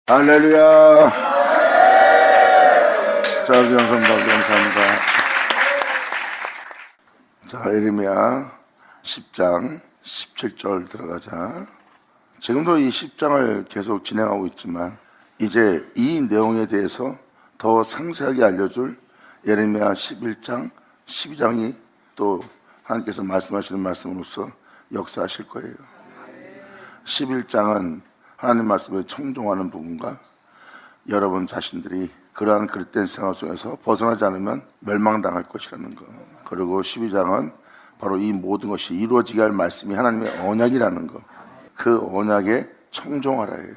할렐루야. 자, 감사합니다. 자, 예레미야 10장 17절 들어가자. 지금도 이 10장을 계속 진행하고 있지만 이제 이 내용에 대해서 더 상세하게 알려줄 예레미야 11장 12장이 또 하나님께서 말씀하시는 말씀으로서 역사하실 거예요. 11장은 하나님 말씀을 청종하는 부분과 여러분 자신들이 그러한 그릇된 생활 속에서 벗어나지 않으면 멸망당할 것이라는 것, 그리고 12장은 바로 이 모든 것이 이루어지게 할 말씀이 하나님의 언약이라는 것, 그 언약에 청종하라예요.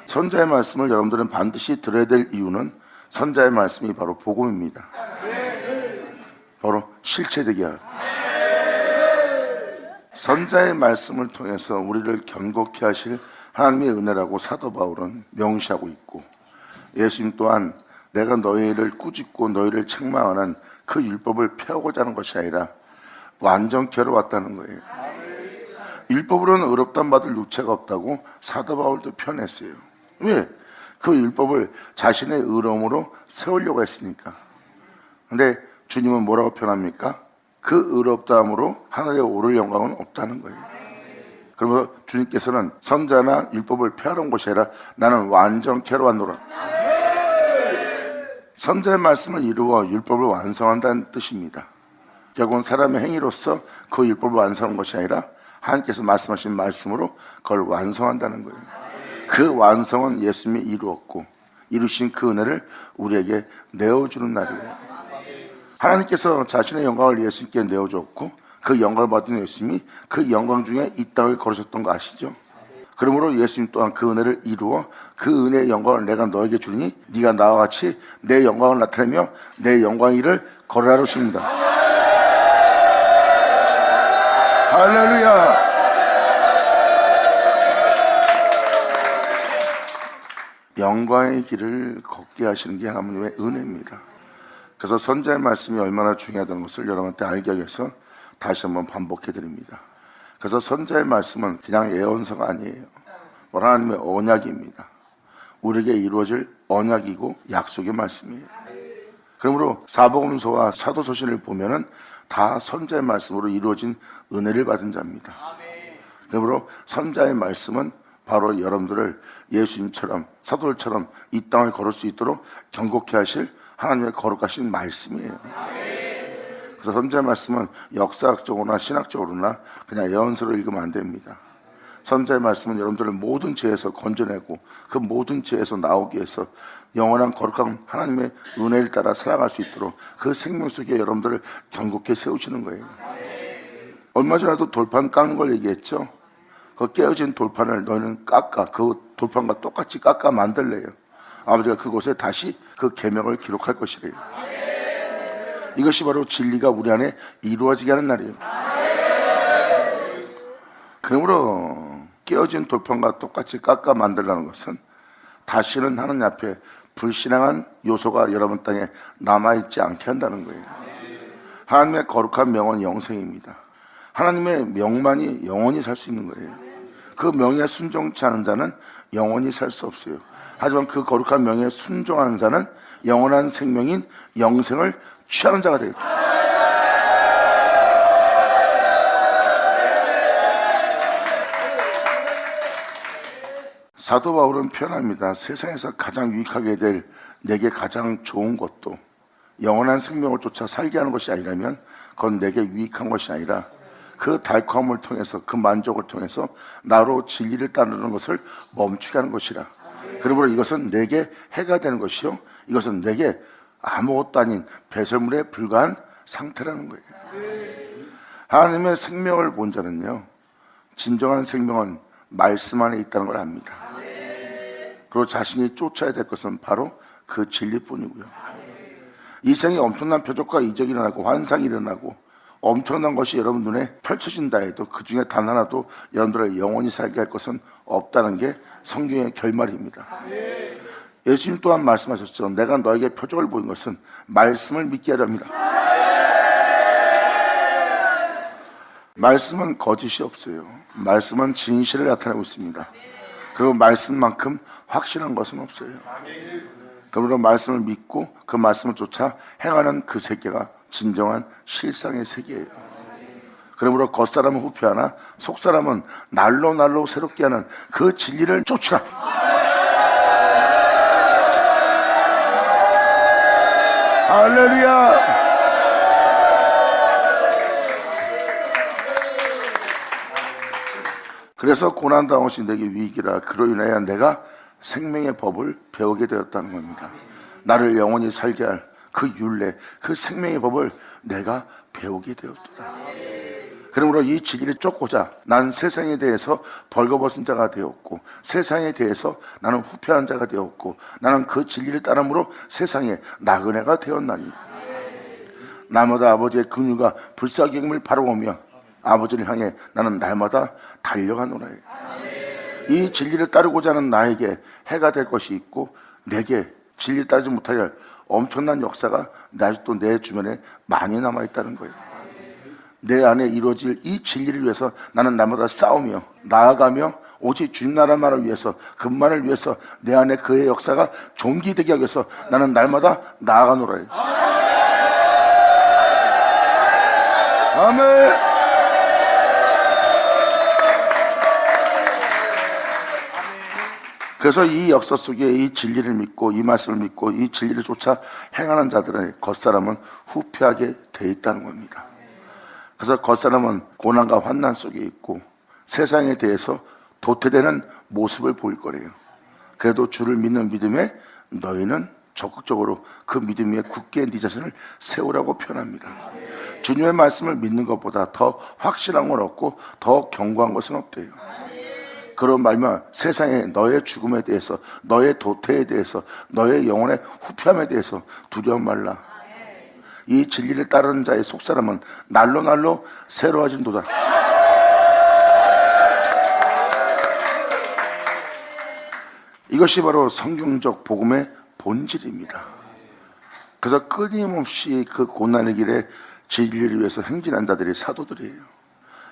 선자의 말씀을 여러분들은 반드시 들어야 될 이유는 선자의 말씀이 바로 복음입니다. 바로 실체되게 할 선자의 말씀을 통해서 우리를 견고케 하실 하나님의 은혜라고 사도 바울은 명시하고 있고, 예수님 또한 내가 너희를 꾸짖고 너희를 책망하는 그 율법을 폐하고자 하는 것이 아니라 완전케로 왔다는 거예요. 율법으로는 의롭단 받을 육체가 없다고 사도 바울도 표현했어요. 왜? 그 율법을 자신의 의로움으로 세우려고 했으니까. 근데 주님은 뭐라고 표현합니까? 그 의롭다함으로 하늘에 오를 영광은 없다는 거예요. 그러면서 주님께서는 선자나 율법을 폐하는 것이 아니라 나는 완전케로 왔노라. 선자의 말씀을 이루어 율법을 완성한다는 뜻입니다. 결국은 사람의 행위로서 그 율법을 완성한 것이 아니라 하나님께서 말씀하신 말씀으로 그걸 완성한다는 거예요. 그 완성은 예수님이 이루었고, 이루신 그 은혜를 우리에게 내어주는 날이에요. 하나님께서 자신의 영광을 예수님께 내어줬고, 그 영광을 받은 예수님이 그 영광 중에 이 땅을 걸으셨던 거 아시죠? 그러므로 예수님 또한 그 은혜를 이루어 그 은혜의 영광을 내가 너에게 주니 네가 나와 같이 내 영광을 나타내며 내 영광이를 걸으라 하십니다. 할렐루야. 영광의 길을 걷게 하시는 게 하나님의 은혜입니다. 그래서 선자의 말씀이 얼마나 중요하다는 것을 여러분한테 알게 하기 위해서 다시 한번 반복해 드립니다. 그래서 선자의 말씀은 그냥 예언서가 아니에요. 하나님의 언약입니다. 우리에게 이루어질 언약이고 약속의 말씀이에요. 그러므로 사복음서와 사도서신을 보면은 다 선자의 말씀으로 이루어진 은혜를 받은 자입니다. 그러므로 선자의 말씀은 바로 여러분들을 예수님처럼 사도들처럼 이 땅을 걸을 수 있도록 견고케 하실 하나님의 거룩하신 말씀이에요. 그래서 선자의 말씀은 역사학적으로나 신학적으로나 그냥 예언서로 읽으면 안 됩니다. 선자의 말씀은 여러분들을 모든 죄에서 건져내고 그 모든 죄에서 나오기 위해서 영원한 거룩한 하나님의 은혜를 따라 살아갈 수 있도록 그 생명 속에 여러분들을 견고케 세우시는 거예요. 얼마 전에도 돌판 깎는 걸 얘기했죠. 그 깨어진 돌판을 너희는 깎아, 그 돌판과 똑같이 깎아 만들래요. 아버지가 그곳에 다시 그 계명을 기록할 것이래요. 이것이 바로 진리가 우리 안에 이루어지게 하는 날이에요. 그러므로 깨어진 돌판과 똑같이 깎아 만들라는 것은 다시는 하나님 앞에 불신앙한 요소가 여러분 땅에 남아있지 않게 한다는 거예요. 하나님의 거룩한 명은 영생입니다. 하나님의 명만이 영원히 살 수 있는 거예요. 그 명에 순종치 않은 자는 영원히 살 수 없어요. 하지만 그 거룩한 명에 순종하는 자는 영원한 생명인 영생을 취하는 자가 되겠다. 사도 바울은 표현합니다. 세상에서 가장 유익하게 될 내게 가장 좋은 것도 영원한 생명을 쫓아 살게 하는 것이 아니라면 그건 내게 유익한 것이 아니라 그 달콤함을 통해서 그 만족을 통해서 나로 진리를 따르는 것을 멈추게 하는 것이라. 그러므로 이것은 내게 해가 되는 것이요, 이것은 내게 아무것도 아닌 배설물에 불과한 상태라는 거예요. 하나님의 생명을 본 자는요, 진정한 생명은 말씀 안에 있다는 걸 압니다. 그리고 자신이 쫓아야 될 것은 바로 그 진리뿐이고요. 이 생에 엄청난 표적과 이적이 일어나고 환상이 일어나고 엄청난 것이 여러분 눈에 펼쳐진다 해도 그 중에 단 하나도 여러분들을 영원히 살게 할 것은 없다는 게 성경의 결말입니다. 예수님 또한 말씀하셨죠. 내가 너에게 표적을 보인 것은 말씀을 믿게 하려 합니다. 말씀은 거짓이 없어요. 말씀은 진실을 나타내고 있습니다. 그리고 말씀만큼 확실한 것은 없어요. 그러므로 말씀을 믿고 그 말씀을 쫓아 행하는 그 세계가 진정한 실상의 세계예요. 그러므로 겉사람은 후패하나 속사람은 날로 새롭게 하는 그 진리를 쫓으라. 할렐루야. 그래서 고난당한 것이 내게 위기라. 그로 인하여 내가 생명의 법을 배우게 되었다는 겁니다. 나를 영원히 살게 할 그 율례, 그 생명의 법을 내가 배우게 되었다. 그러므로 이 진리를 쫓고자 난 세상에 대해서 벌거벗은 자가 되었고, 세상에 대해서 나는 후패한 자가 되었고, 나는 그 진리를 따름으로 세상에 나그네가 되었나니, 날마다 아버지의 긍휼과 불쌍히 바라보며 아버지를 향해 나는 날마다 달려가노라. 이 진리를 따르고자 하는 나에게 해가 될 것이 있고, 내게 진리를 따르지 못하게 할 엄청난 역사가 아직도 내 주변에 많이 남아있다는 거예요. 내 안에 이루어질 이 진리를 위해서 나는 날마다 싸우며 나아가며 오직 주님 나라만을 위해서, 그만을 위해서 내 안에 그의 역사가 존귀되게 하기 위해서 나는 날마다 나아가노라. 아멘. 그래서 이 역사 속에 이 진리를 믿고 이 말씀을 믿고 이 진리를 쫓아 행하는 자들의 겉사람은 후패하게 돼 있다는 겁니다. 그래서 겉사람은 고난과 환난 속에 있고 세상에 대해서 도태되는 모습을 보일 거래요. 그래도 주를 믿는 믿음에 너희는 적극적으로 그 믿음 위에 굳게 네 자신을 세우라고 표현합니다. 주님의 말씀을 믿는 것보다 더 확실한 걸 얻고 더 견고한 것은 없대요. 그런 말면 세상에 너의 죽음에 대해서, 너의 도태에 대해서, 너의 영혼의 후패함에 대해서 두려움 말라. 이 진리를 따르는 자의 속사람은 날로 새로워진도다. 이것이 바로 성경적 복음의 본질입니다. 그래서 끊임없이 그 고난의 길에 진리를 위해서 행진한 자들이 사도들이에요.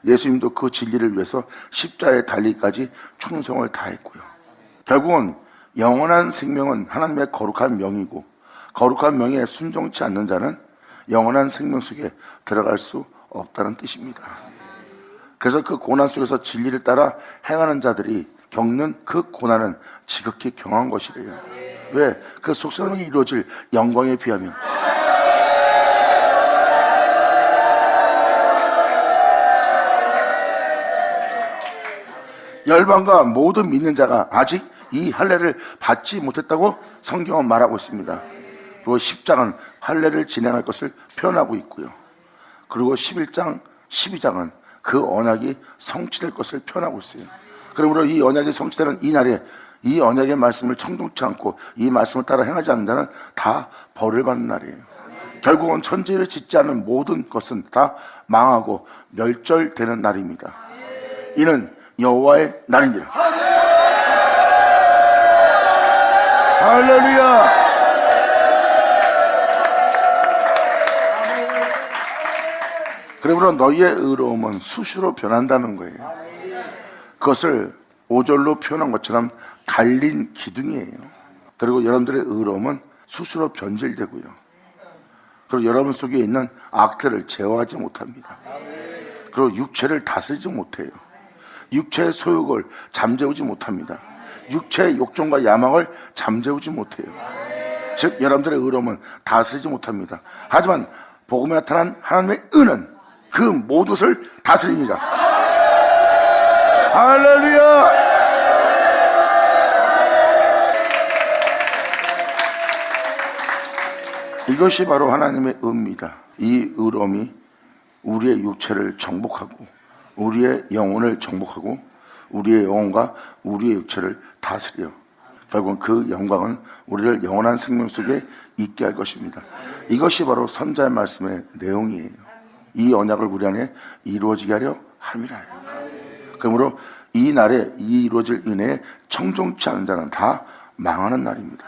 예수님도 그 진리를 위해서 십자가에 달리기까지 충성을 다했고요. 결국은 영원한 생명은 하나님의 거룩한 명이고, 거룩한 명에 순종치 않는 자는 영원한 생명 속에 들어갈 수 없다는 뜻입니다. 그래서 그 고난 속에서 진리를 따라 행하는 자들이 겪는 그 고난은 지극히 경한 것이래요. 왜? 그 속사람에게 이루어질 영광에 비하면. 열방과 모든 믿는 자가 아직 이 할례를 받지 못했다고 성경은 말하고 있습니다. 그리고 10장은 할례를 진행할 것을 표현하고 있고요. 그리고 11장, 12장은 그 언약이 성취될 것을 표현하고 있어요. 그러므로 이 언약이 성취되는 이 날에 이 언약의 말씀을 청종치 않고 이 말씀을 따라 행하지 않는 자는 다 벌을 받는 날이에요. 결국은 천지를 짓지 않는 모든 것은 다 망하고 멸절되는 날입니다. 이는 여호와의 날이니라. 할렐루야. 그러므로 너희의 의로움은 수시로 변한다는 거예요. 그것을 5절로 표현한 것처럼 갈린 기둥이에요. 그리고 여러분들의 의로움은 수시로 변질되고요. 그리고 여러분 속에 있는 악들을 제어하지 못합니다. 그리고 육체를 다스리지 못해요. 육체의 소욕을 잠재우지 못합니다. 육체의 욕정과 야망을 잠재우지 못해요. 즉 여러분들의 의로움은 다스리지 못합니다. 하지만 복음에 나타난 하나님의 은은 그 모든 것을 다스리니라. 할렐루야. 이것이 바로 하나님의 의입니다. 이 의로움이 우리의 육체를 정복하고 우리의 영혼을 정복하고 우리의 영혼과 우리의 육체를 다스려 결국은 그 영광은 우리를 영원한 생명 속에 있게 할 것입니다. 이것이 바로 선자의 말씀의 내용이에요. 이 언약을 우리 안에 이루어지게 하려 함이라. 그러므로 이 날에 이 이루어질 은혜에 청종치 않은 자는 다 망하는 날입니다.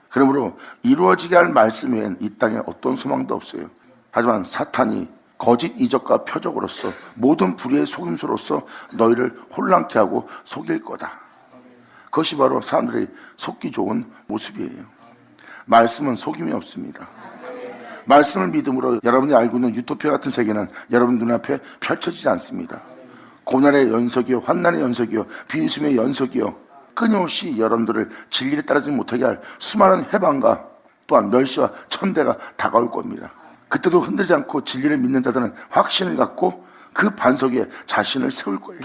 그러므로 이루어지게 할 말씀 외엔 이 땅에 어떤 소망도 없어요. 하지만 사탄이 거짓 이적과 표적으로서 모든 불의의 속임수로서 너희를 혼란케 하고 속일 거다. 그것이 바로 사람들이 속기 좋은 모습이에요. 말씀은 속임이 없습니다. 말씀을 믿음으로 여러분이 알고 있는 유토피아 같은 세계는 여러분 눈앞에 펼쳐지지 않습니다. 고난의 연속이요, 환난의 연속이요, 비웃음의 연속이요, 끊임없이 여러분들을 진리에 따르지 못하게 할 수많은 해방과 또한 멸시와 천대가 다가올 겁니다. 그때도 흔들리지 않고 진리를 믿는 자들은 확신을 갖고 그 반석 위에 자신을 세울 거예요.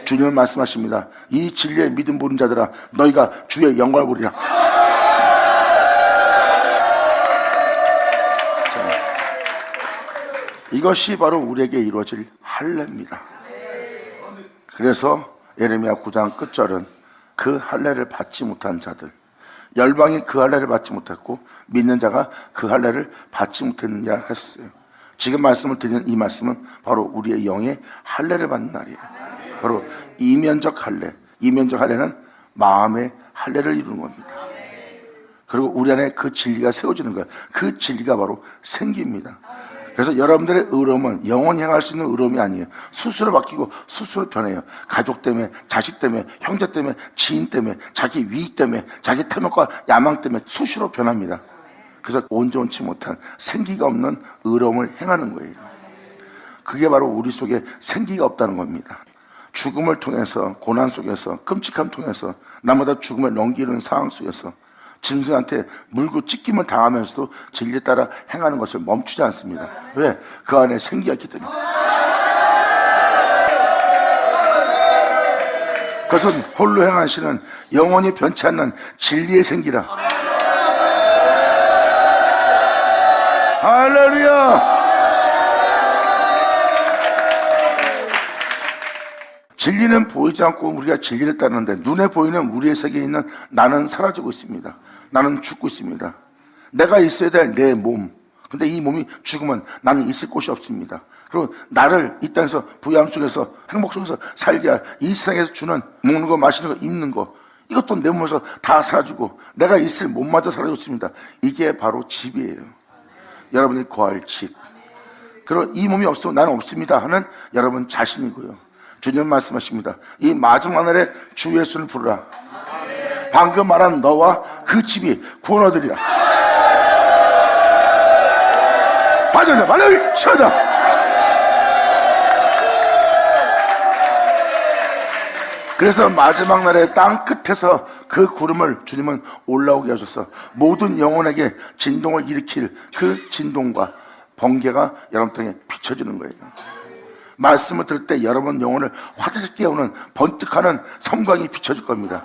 주님은 말씀하십니다. 이 진리에 믿음 보는 자들아, 너희가 주의 영광을 보리라. 이것이 바로 우리에게 이루어질 할례입니다. 그래서 예레미야 9장 끝절은 그 할례를 받지 못한 자들, 열방이 그 할례를 받지 못했고 믿는 자가 그 할례를 받지 못했느냐 했어요. 지금 말씀을 드리는 이 말씀은 바로 우리의 영의 할례를 받는 날이에요. 바로 이면적 할례. 이면적 할례는 마음의 할례를 이루는 겁니다. 그리고 우리 안에 그 진리가 세워지는 거예요. 그 진리가 바로 생기입니다. 그래서 여러분들의 의로움은 영원히 행할 수 있는 의로움이 아니에요. 스스로 바뀌고 스스로 변해요. 가족 때문에, 자식 때문에, 형제 때문에, 지인 때문에, 자기 위익 때문에, 자기 탐욕과 야망 때문에 수시로 변합니다. 그래서 온전치 못한 생기가 없는 의로움을 행하는 거예요. 그게 바로 우리 속에 생기가 없다는 겁니다. 죽음을 통해서, 고난 속에서, 끔찍함 통해서, 나보다 죽음을 넘기는 상황 속에서 짐승한테 물고 찢김을 당하면서도 진리에 따라 행하는 것을 멈추지 않습니다. 왜? 그 안에 생기가 있기 때문에. 그것은 홀로 행하시는 영원히 변치 않는 진리의 생기라. 할렐루야! 진리는 보이지 않고 우리가 진리를 따르는데 눈에 보이는 우리의 세계에 있는 나는 사라지고 있습니다. 나는 죽고 있습니다. 내가 있어야 될 내 몸, 근데 이 몸이 죽으면 나는 있을 곳이 없습니다. 그리고 나를 이 땅에서 부유함 속에서 행복 속에서 살게 할 이 세상에서 주는 먹는 거, 마시는 거, 입는 거, 이것도 내 몸에서 다 사라지고 내가 있을 몸마저 사라지고 있습니다. 이게 바로 집이에요. 여러분이 거할 집. 그리고 이 몸이 없으면 나는 없습니다 하는 여러분 자신이고요. 주님은 말씀하십니다. 이 마지막 날에 주 예수를 부르라. 방금 말한 너와 그 집이 구원 얻으리라. 받으라, 받으라, 쳐다. 그래서 마지막 날에 땅 끝에서 그 구름을 주님은 올라오게 하셔서 모든 영혼에게 진동을 일으킬 그 진동과 번개가 여러분 땅에 비춰지는 거예요. 말씀을 들을 때 여러분 영혼을 화들짝 깨우는 번뜩하는 섬광이 비춰질 겁니다.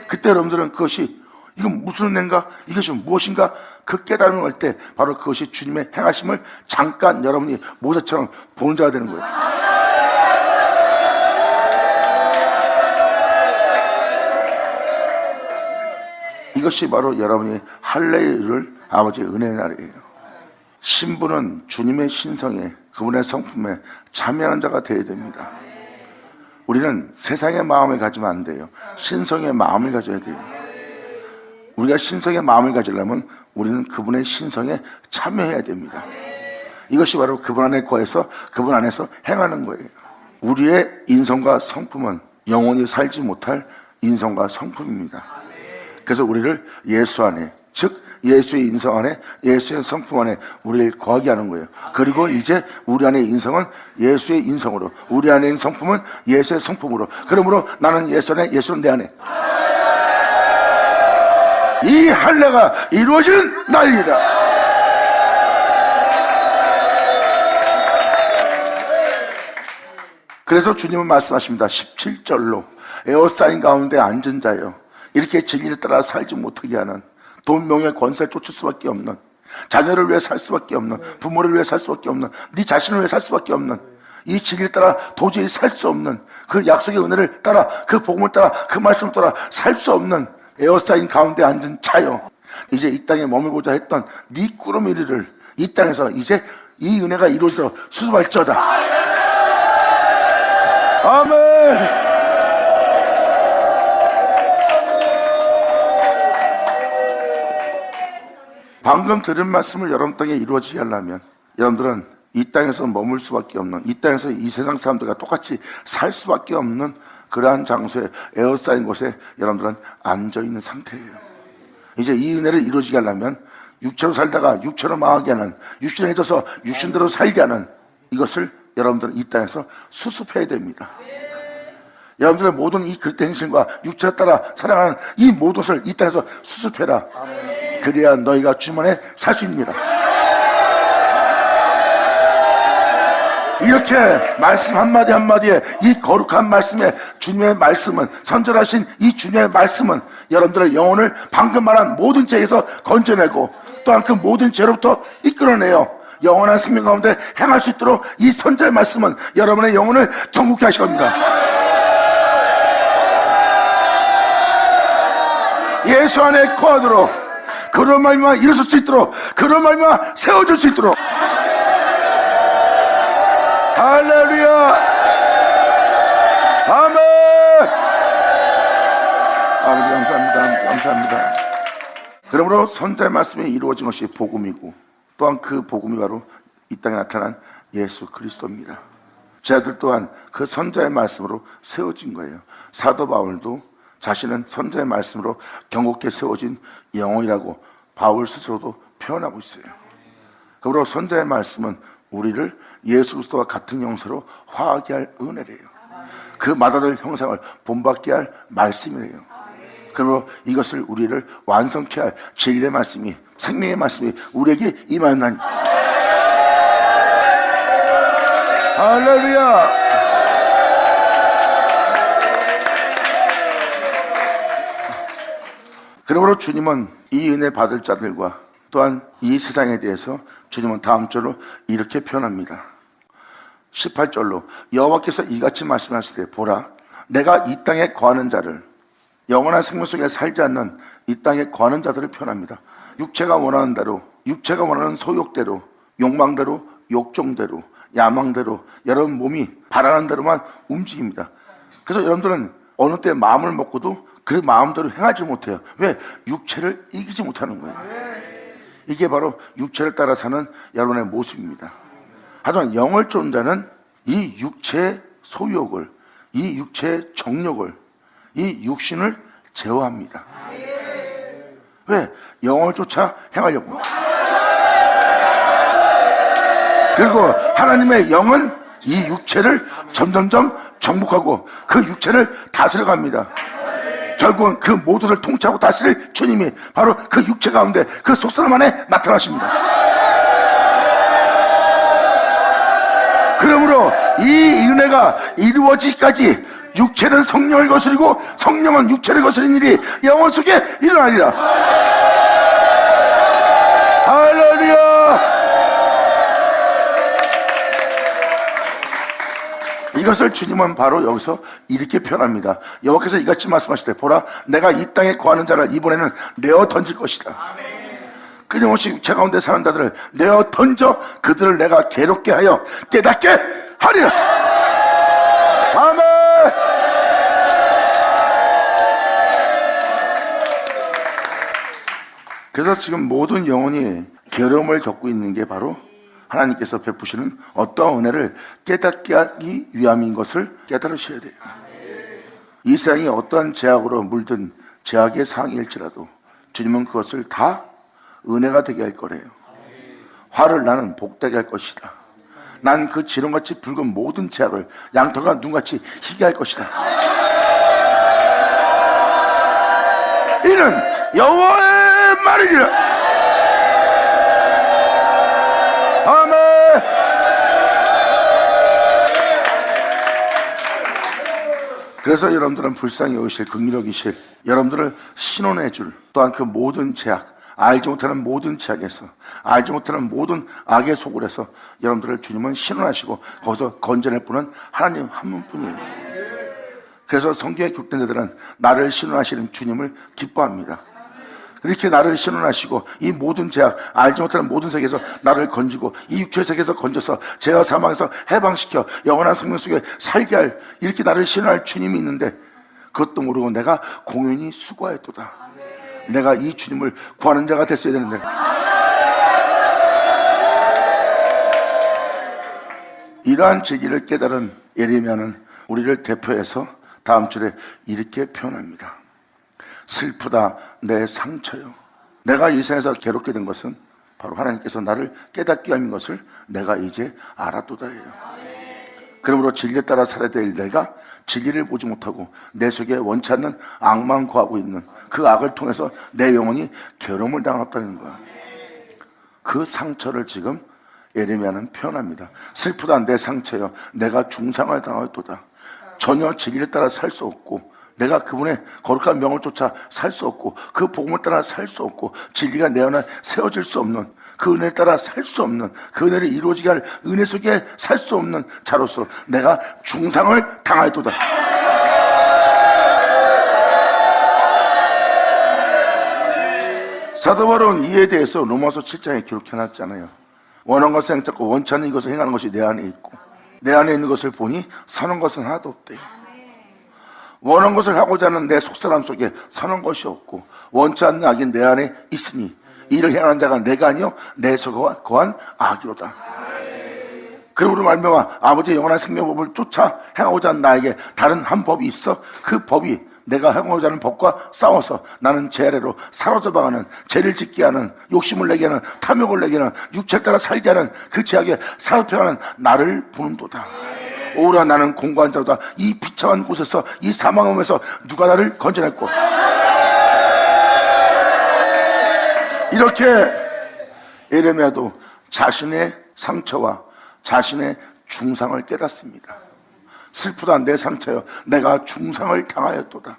그때 여러분들은 그것이 이건 무슨 은혜인가? 이것이 무엇인가? 그 깨달음을 할 때 바로 그것이 주님의 행하심을 잠깐 여러분이 모세처럼 보는 자가 되는 거예요. 이것이 바로 여러분이 할례를 아버지의 은혜의 날이에요. 신부는 주님의 신성에, 그분의 성품에 참여하는 자가 되어야 됩니다. 우리는 세상의 마음을 가지면 안 돼요. 신성의 마음을 가져야 돼요. 우리가 신성의 마음을 가지려면 우리는 그분의 신성에 참여해야 됩니다. 이것이 바로 그분 안에 거해서 그분 안에서 행하는 거예요. 우리의 인성과 성품은 영원히 살지 못할 인성과 성품입니다. 그래서 우리를 예수 안에, 즉 예수의 인성 안에, 예수의 성품 안에 우리를 거하게 하는 거예요. 그리고 이제 우리 안의 인성은 예수의 인성으로, 우리 안의 성품은 예수의 성품으로, 그러므로 나는 예수 안에, 예수는 내 안에, 이 할례가 이루어지는 날이라. 그래서 주님은 말씀하십니다. 17절로 에어사인 가운데 앉은 자여, 이렇게 진리를 따라 살지 못하게 하는, 돈, 명예, 권세를 쫓을 수밖에 없는, 자녀를 위해 살 수밖에 없는, 부모를 위해 살 수밖에 없는, 네 자신을 위해 살 수밖에 없는, 이 진리를 따라 도저히 살 수 없는, 그 약속의 은혜를 따라, 그 복음을 따라, 그 말씀을 따라 살 수 없는 에어사인 가운데 앉은 자여, 이제 이 땅에 머물고자 했던 네 꾸러미 일을 이 땅에서 이제 이 은혜가 이루어져 수습할지어다. 아멘. 방금 들은 말씀을 여러분 땅에 이루어지게 하려면 여러분들은 이 땅에서 머물 수밖에 없는, 이 땅에서 이 세상 사람들과 똑같이 살 수밖에 없는 그러한 장소에 에어싸인 곳에 여러분들은 앉아있는 상태예요. 이제 이 은혜를 이루어지게 하려면 육체로 살다가 육체로 망하게 하는, 육신에 져서 육신대로 살게 하는 이것을 여러분들은 이 땅에서 수습해야 됩니다. 여러분들의 모든 이 그릇된 행실과 육체를 따라 살아가는 이 모든 것을 이 땅에서 수습해라. 그래야 너희가 주만에 살 수 있느니라. 이렇게 말씀 한마디 한마디에 이 거룩한 말씀에 주님의 말씀은, 선절하신 이 주님의 말씀은 여러분들의 영혼을 방금 말한 모든 죄에서 건져내고 또한 그 모든 죄로부터 이끌어내요 영원한 생명 가운데 행할 수 있도록 이 선자의 말씀은 여러분의 영혼을 경고케 하실 겁니다. 예수 안에 거하도록, 그런 말만 일어설 수 있도록, 그런 말만 세워질 수 있도록. 할렐루야. 아멘. 아버지 감사합니다. 감사합니다. 그러므로 선자의 말씀이 이루어진 것이 복음이고 또한 그 복음이 바로 이 땅에 나타난 예수 그리스도입니다. 저희들 또한 그 선자의 말씀으로 세워진 거예요. 사도 바울도 자신은 선자의 말씀으로 경고케 세워진 영혼이라고 바울 스스로도 표현하고 있어요. 그러므로 선자의 말씀은 우리를 예수 그리스도와 같은 형상으로 화하게 할 은혜래요. 그 마다될 형상을 본받게 할 말씀이래요. 그리고 이것을 우리를 완성케 할 진리의 말씀이, 생명의 말씀이 우리에게 임하나니. 할렐루야. 그러므로 주님은 이 은혜 받을 자들과 또한 이 세상에 대해서 주님은 다음 절로 이렇게 표현합니다. 18절로 여호와께서 이같이 말씀하시되 보라, 내가 이 땅에 거하는 자를, 영원한 생명 속에 살지 않는 이 땅에 거하는 자들을 표현합니다. 육체가 원하는 대로, 육체가 원하는 소욕대로, 욕망대로, 욕정대로, 야망대로 여러분 몸이 바라는 대로만 움직입니다. 그래서 여러분들은 어느 때 마음을 먹고도 그 마음대로 행하지 못해요. 왜? 육체를 이기지 못하는 거예요. 이게 바로 육체를 따라 사는 여러분의 모습입니다. 하지만 영을 쫓는 자는 이 육체의 소욕을, 이 육체의 정욕을, 이 육신을 제어합니다. 왜? 영을 쫓아 행하려고. 그리고 하나님의 영은 이 육체를 점점점 정복하고 그 육체를 다스려갑니다. 결국은 그 모두를 통치하고 다스릴 주님이 바로 그 육체 가운데 그 속사람 안에 나타나십니다. 그러므로 이 은혜가 이루어지기까지 육체는 성령을 거스리고 성령은 육체를 거스리는 일이 영혼 속에 일어나리라. 할렐루야. 이것을 주님은 바로 여기서 이렇게 표현합니다. 여호와께서 이같이 말씀하시되 보라, 내가 이 땅에 거하는 자를 이번에는 내어 던질 것이다. 끊임없이 육체 가운데 사는 자들을 내어 던져 그들을 내가 괴롭게 하여 깨닫게 하리라. 아멘. 그래서 지금 모든 영혼이 괴로움을 겪고 있는 게 바로 하나님께서 베푸시는 어떠한 은혜를 깨닫게 하기 위함인 것을 깨달으셔야 돼요. 이 세상이 어떠한 제약으로 물든 제약의 상황일지라도 주님은 그것을 다 은혜가 되게 할 거래요. 화를 나는 복되게 할 것이다. 난 그 지렁같이 붉은 모든 제약을 양털과 눈같이 희게 할 것이다. 이는 여호와의 말이니라. 아멘. 그래서 여러분들은 불쌍히 여기실, 긍휼히 여기실, 여러분들을 신원해 줄 또한 그 모든 제약, 알지 못하는 모든 제약에서, 알지 못하는 모든 악의 소굴에서 여러분들을 주님은 신원하시고 거기서 건져낼 분은 하나님 한 분뿐이에요. 그래서 성경에 기록된 자들은 나를 신원하시는 주님을 기뻐합니다. 이렇게 나를 신원하시고 이 모든 죄악, 알지 못하는 모든 세계에서 나를 건지고 이 육체의 세계에서 건져서 죄와 사망에서 해방시켜 영원한 생명 속에 살게 할, 이렇게 나를 신원할 주님이 있는데 그것도 모르고 내가 공연히 수고하였도다. 내가 이 주님을 구하는 자가 됐어야 되는데, 이러한 진리를 깨달은 예레미야는 우리를 대표해서 다음 절에 이렇게 표현합니다. 슬프다 내 상처요. 내가 이 세상에서 괴롭게 된 것은 바로 하나님께서 나를 깨닫게 하는 것을 내가 이제 알았도다예요. 그러므로 진리에 따라 살아야 될 내가 진리를 보지 못하고 내 속에 원치 않는 악만 구하고 있는 그 악을 통해서 내 영혼이 괴로움을 당했다는 거야. 그 상처를 지금 예레미야는 표현합니다. 슬프다 내 상처여, 내가 중상을 당하였도다. 전혀 진리를 따라 살 수 없고, 내가 그분의 거룩한 명을 쫓아 살 수 없고, 그 복음을 따라 살 수 없고, 진리가 내 안에 세워질 수 없는, 그 은혜를 따라 살 수 없는, 그 은혜를 이루어지게 할 은혜 속에 살 수 없는 자로서 내가 중상을 당하였도다. 사도 바울은 이에 대해서 로마서 7장에 기록해놨잖아요. 원하는 것을 행착고 원치 않는 것을 행하는 것이 내 안에 있고, 내 안에 있는 것을 보니 선한 것은 하나도 없대. 원하는 것을 하고자 하는 내 속사람 속에 선한 것이 없고, 원치 않는 악이 내 안에 있으니 이를 행하는 자가 내가 아니요 내 속에 거한 악이로다. 그러므로 말미암아 아버지의 영원한 생명법을 쫓아 행하고자 하는 나에게 다른 한 법이 있어, 그 법이 내가 행하고자 하는 법과 싸워서 나는 죄 아래로 사로잡아가는, 죄를 짓게 하는, 욕심을 내게 하는, 탐욕을 내게 하는, 육체를 따라 살게 하는 그 죄악에 사로잡혀가는 나를 부는도다. 오라 나는 공고한 자로다. 이 비참한 곳에서, 이 사망함에서 누가 나를 건져냈고. 이렇게 예레미야도 자신의 상처와 자신의 중상을 깨닫습니다. 슬프다 내 상처여, 내가 중상을 당하였도다.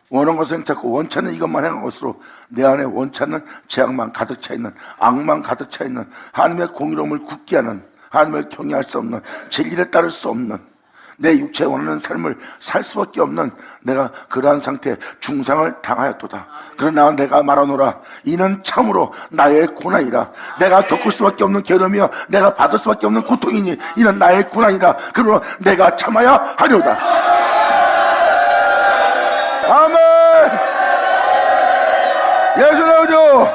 원하는 것을 행착고 원치 않는 이것만 행한 것으로 내 안에 원치 않는 죄악만 가득 차 있는, 악만 가득 차 있는, 하나님의 공의로움을 굳게 하는, 하나님을 경외할 수 없는, 진리를 따를 수 없는, 내 육체에 원하는 삶을 살 수밖에 없는 내가 그러한 상태에 중상을 당하였도다. 그러나 내가 말하노라, 이는 참으로 나의 고난이라. 내가 겪을 수밖에 없는 괴로움이여, 내가 받을 수밖에 없는 고통이니 이는 나의 고난이라. 그러나 내가 참아야 하려다. 아멘. 예수 나오죠.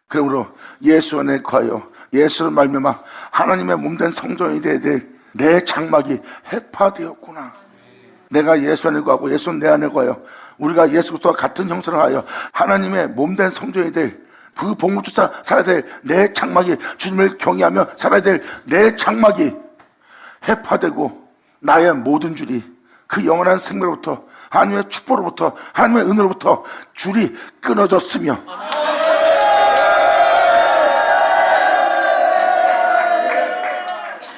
그러므로 예수 안에 거하여 예수를 말미암아 하나님의 몸된 성전이 되어야 될 내 장막이 해파되었구나. 내가 예수 안에 거하고 예수는 내 안에 거하여 우리가 예수 그리스도와 같은 형상을 하여 하나님의 몸된 성전이 될 그 복음조차 살아야 될 내 장막이, 주님을 경외하며 살아야 될 내 장막이 해파되고 나의 모든 줄이 그 영원한 생명으로부터, 하나님의 축복으로부터, 하나님의 은혜로부터 줄이 끊어졌으며,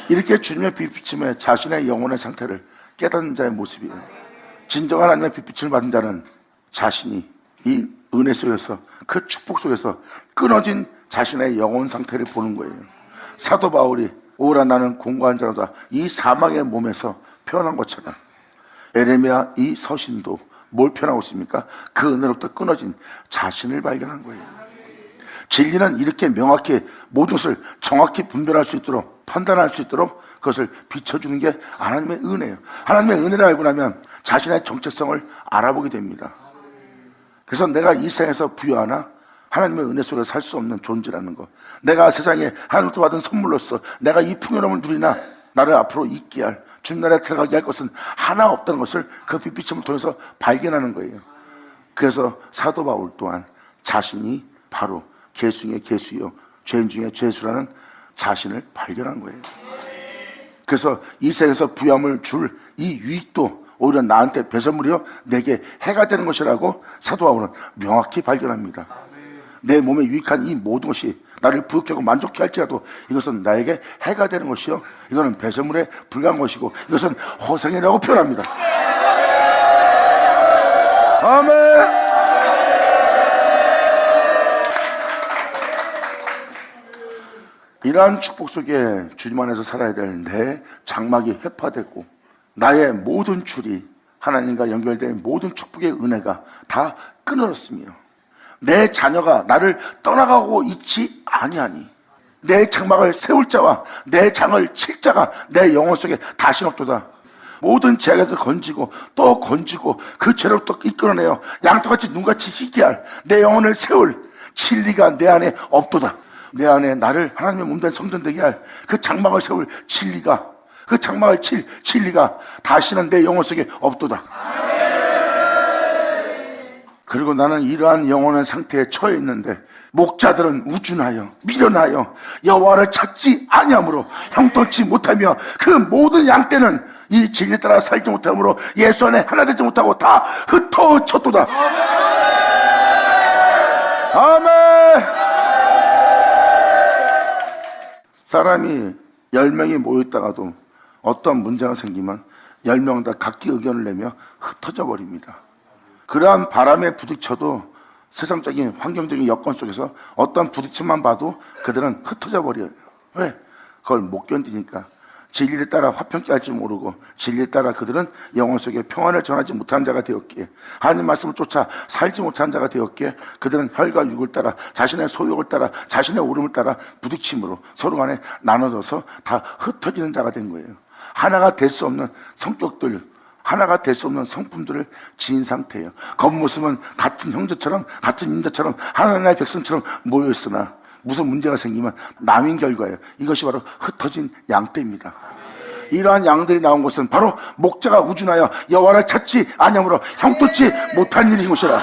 이렇게 주님의 빛비침에 자신의 영혼의 상태를 깨닫는 자의 모습이에요. 진정한 하나님의 빛비침을 받은 자는 자신이 이 은혜 속에서, 그 축복 속에서 끊어진 자신의 영혼 상태를 보는 거예요. 사도 바울이 오라 나는 공고한 자로다, 이 사망의 몸에서 표현한 것처럼 예레미야 이 서신도 뭘 표현하고 있습니까? 그 은혜로부터 끊어진 자신을 발견한 거예요. 진리는 이렇게 명확히 모든 것을 정확히 분별할 수 있도록, 판단할 수 있도록 그것을 비춰주는 게 하나님의 은혜예요. 하나님의 은혜를 알고 나면 자신의 정체성을 알아보게 됩니다. 그래서 내가 이 세상에서 부여하나 하나님의 은혜 속에 살 수 없는 존재라는 것, 내가 세상에 하나님부터 받은 선물로서 내가 이 풍요로움을 누리나 나를 앞으로 있게 할, 주님 나라에 들어가게 할 것은 하나 없다는 것을 그 빛비침을 통해서 발견하는 거예요. 그래서 사도 바울 또한 자신이 바로 개수 중에 개수요, 죄인 중에 죄수라는 자신을 발견한 거예요. 그래서 이 세상에서 부여함을 줄 이 유익도 오히려 나한테 배설물이요, 내게 해가 되는 것이라고 사도 바울은 명확히 발견합니다. 내 몸에 유익한 이 모든 것이 나를 부욕하고 만족해 할지라도 이것은 나에게 해가 되는 것이요, 이거는 배설물에 불과한 것이고 이것은 허상이라고 표현합니다. 아멘. 이러한 축복 속에 주님 안에서 살아야 될 내 장막이 해파되고 나의 모든 줄이 하나님과 연결된 모든 축복의 은혜가 다 끊어졌으며 내 자녀가 나를 떠나가고 있지 아니하니 내 장막을 세울 자와 내 장을 칠 자가 내 영혼 속에 다시 없도다. 모든 죄악에서 건지고 또 건지고 그 죄로부터 이끌어내어 양떡같이 눈같이 희게 할 내 영혼을 세울 진리가 내 안에 없도다. 내 안에 나를 하나님의 몸된 성전 되게 할 그 장막을 세울 진리가, 그 장막을 칠 진리가 다시는 내 영혼 속에 없도다. 그리고 나는 이러한 영혼의 상태에 처해 있는데 목자들은 우준하여 미련하여 여호와를 찾지 아니하므로 형통치 못하며 그 모든 양떼는 이 진리 따라 살지 못하므로 예수 안에 하나 되지 못하고 다 흩어졌도다. 아멘. 사람이 10명이 모였다가도 어떤 문제가 생기면 10명 다 각기 의견을 내며 흩어져 버립니다. 그러한 바람에 부딪혀도 세상적인 환경적인 여건 속에서 어떤 부딪힘만 봐도 그들은 흩어져 버려요. 왜? 그걸 못 견디니까. 진리를 따라 화평케 할지 모르고 진리를 따라 그들은 영혼 속에 평안을 전하지 못한 자가 되었기에, 하나님 말씀을 쫓아 살지 못한 자가 되었기에 그들은 혈과 육을 따라 자신의 소욕을 따라 자신의 오름을 따라 부딪힘으로 서로 간에 나눠져서 다 흩어지는 자가 된 거예요. 하나가 될 수 없는 성격들, 하나가 될 수 없는 성품들을 지닌 상태예요. 겉모습은 같은 형제처럼 같은 민족처럼 하나님의 백성처럼 모여있으나 무슨 문제가 생기면 남인 결과예요. 이것이 바로 흩어진 양떼입니다. 이러한 양들이 나온 것은 바로 목자가 우준하여 여호와를 찾지 아니하므로 형통치 못한 일인 것이라.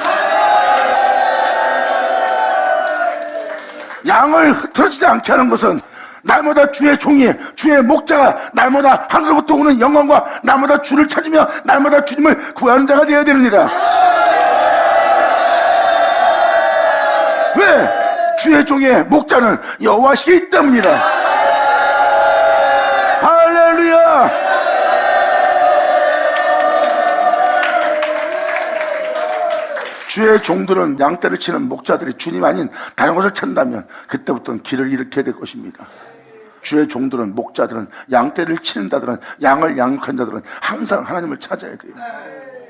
양을 흩어지지 않게 하는 것은 날마다 주의 종이, 주의 목자가 날마다 하늘로부터 오는 영광과 날마다 주를 찾으며 날마다 주님을 구하는 자가 되어야 되느니라. 왜? 주의 종의 목자는 여호와시기 때문이라. 할렐루야. 주의 종들은 양떼를 치는 목자들이 주님 아닌 다른 것을 찾는다면 그때부터는 길을 잃게 될 것입니다. 주의 종들은, 목자들은, 양떼를 치는 자들은, 양을 양육한 자들은 항상 하나님을 찾아야 돼요.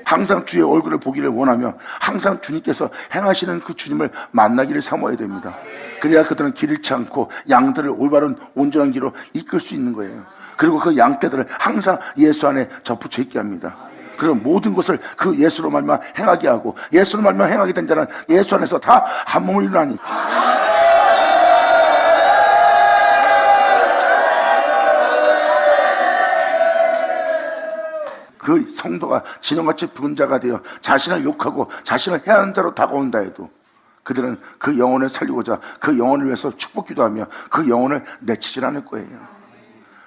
항상 주의 얼굴을 보기를 원하며 항상 주님께서 행하시는 그 주님을 만나기를 사모해야 됩니다. 그래야 그들은 길 잃지 않고 양들을 올바른 온전한 길로 이끌 수 있는 거예요. 그리고 그 양떼들을 항상 예수 안에 접붙여 있게 합니다. 그리고 모든 것을 그 예수로 말미암아 행하게 하고, 예수로 말미암아 행하게 된 자는 예수 안에서 다 한 몸을 이루나니. 그 성도가 진홍같이 붉은 자가 되어 자신을 욕하고 자신을 해하는 자로 다가온다 해도 그들은 그 영혼을 살리고자 그 영혼을 위해서 축복 기도하며 그 영혼을 내치질 않을 거예요.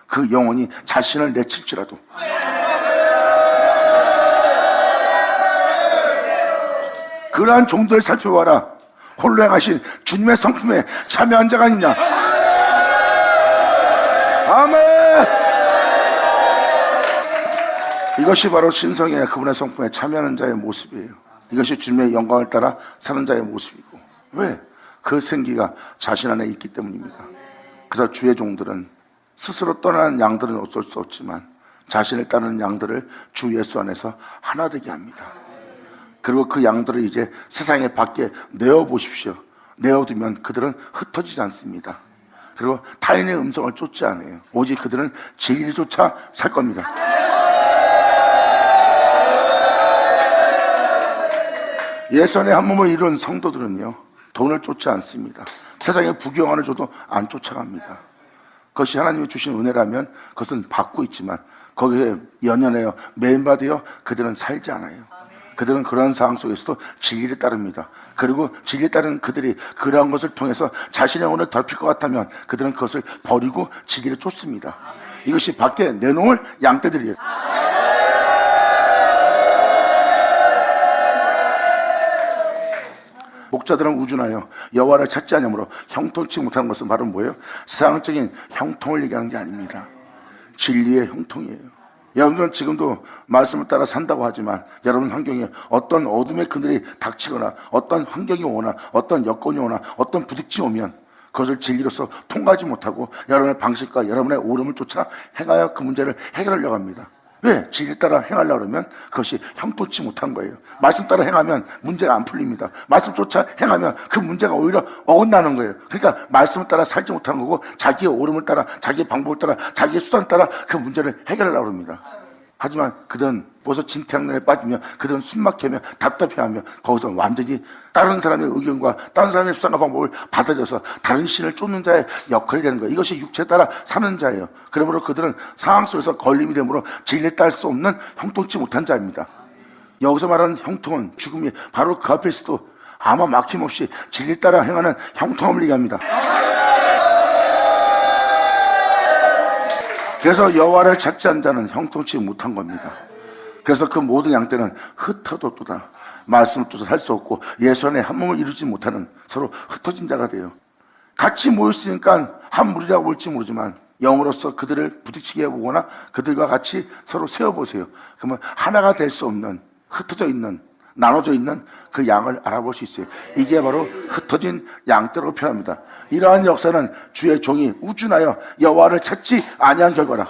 그 영혼이 자신을 내칠지라도. 그러한 종들을 살펴봐라. 홀로 행하신 주님의 성품에 참여한 자가 있냐. 아멘. 이것이 바로 신성의 그분의 성품에 참여하는 자의 모습이에요. 이것이 주님의 영광을 따라 사는 자의 모습이고. 왜? 그 생기가 자신 안에 있기 때문입니다. 그래서 주의 종들은 스스로 떠나는 양들은 어쩔 수 없지만 자신을 따르는 양들을 주 예수 안에서 하나 되게 합니다. 그리고 그 양들을 이제 세상에 밖에 내어보십시오. 내어두면 그들은 흩어지지 않습니다. 그리고 타인의 음성을 쫓지 않아요. 오직 그들은 진리를 쫓아 살 겁니다. 예수 안에 한 몸을 이룬 성도들은요, 돈을 쫓지 않습니다. 세상에 부귀영화를 줘도 안 쫓아갑니다. 그것이 하나님이 주신 은혜라면 그것은 받고 있지만 거기에 연연하여 매인받으여 그들은 살지 않아요. 그들은 그러한 상황 속에서도 진리를 따릅니다. 그리고 진리를 따르는 그들이 그러한 것을 통해서 자신의 영혼을 더럽힐 것 같다면 그들은 그것을 버리고 진리를 쫓습니다. 이것이 밖에 내놓을 양떼들이에요. 목자들은 우준하여 여호와를 찾지 않으므로 형통치 못하는 것은 바로 뭐예요? 세상적인 형통을 얘기하는 게 아닙니다. 진리의 형통이에요. 여러분들은 지금도 말씀을 따라 산다고 하지만 여러분 환경에 어떤 어둠의 그늘이 닥치거나 어떤 환경이 오나 어떤 여건이 오나 어떤 부딪힘이 오면 그것을 진리로서 통과하지 못하고 여러분의 방식과 여러분의 오름을 쫓아 행하여 그 문제를 해결하려고 합니다. 왜? 진리 따라 행하려고 그러면 그것이 형통치 못한 거예요. 말씀 따라 행하면 문제가 안 풀립니다. 말씀 쫓아 행하면 그 문제가 오히려 어긋나는 거예요. 그러니까 말씀을 따라 살지 못하는 거고 자기의 오름을 따라 자기의 방법을 따라 자기의 수단을 따라 그 문제를 해결하려고 합니다. 하지만 그들은 벌써 진태양난에 빠지며 그들은 숨막히며 답답해하며 거기서 완전히 다른 사람의 의견과 다른 사람의 수상과 방법을 받아들여서 다른 신을 쫓는 자의 역할이 되는 거예요. 이것이 육체에 따라 사는 자예요. 그러므로 그들은 상황 속에서 걸림이 되므로 진리에 따를 수 없는 형통치 못한 자입니다. 여기서 말하는 형통은 죽음이 바로 그 앞에 있어도 아마 막힘없이 진리에 따라 행하는 형통함을 얘기합니다. 그래서 여호와를 찾지 않는 자는 형통치 못한 겁니다. 그래서 그 모든 양떼는 흩어도 또다 말씀을 쫓아 살 수 없고 예수 안에 한 몸을 이루지 못하는 서로 흩어진 자가 돼요. 같이 모였으니까 한 무리라고 볼지 모르지만 영으로서 그들을 부딪히게 해보거나 그들과 같이 서로 세워보세요. 그러면 하나가 될 수 없는 흩어져 있는 나눠져 있는 그 양을 알아볼 수 있어요. 이게 바로 흩어진 양떼로 표현합니다. 이러한 역사는 주의 종이 우준하여 여호와를 찾지 아니한 결과라.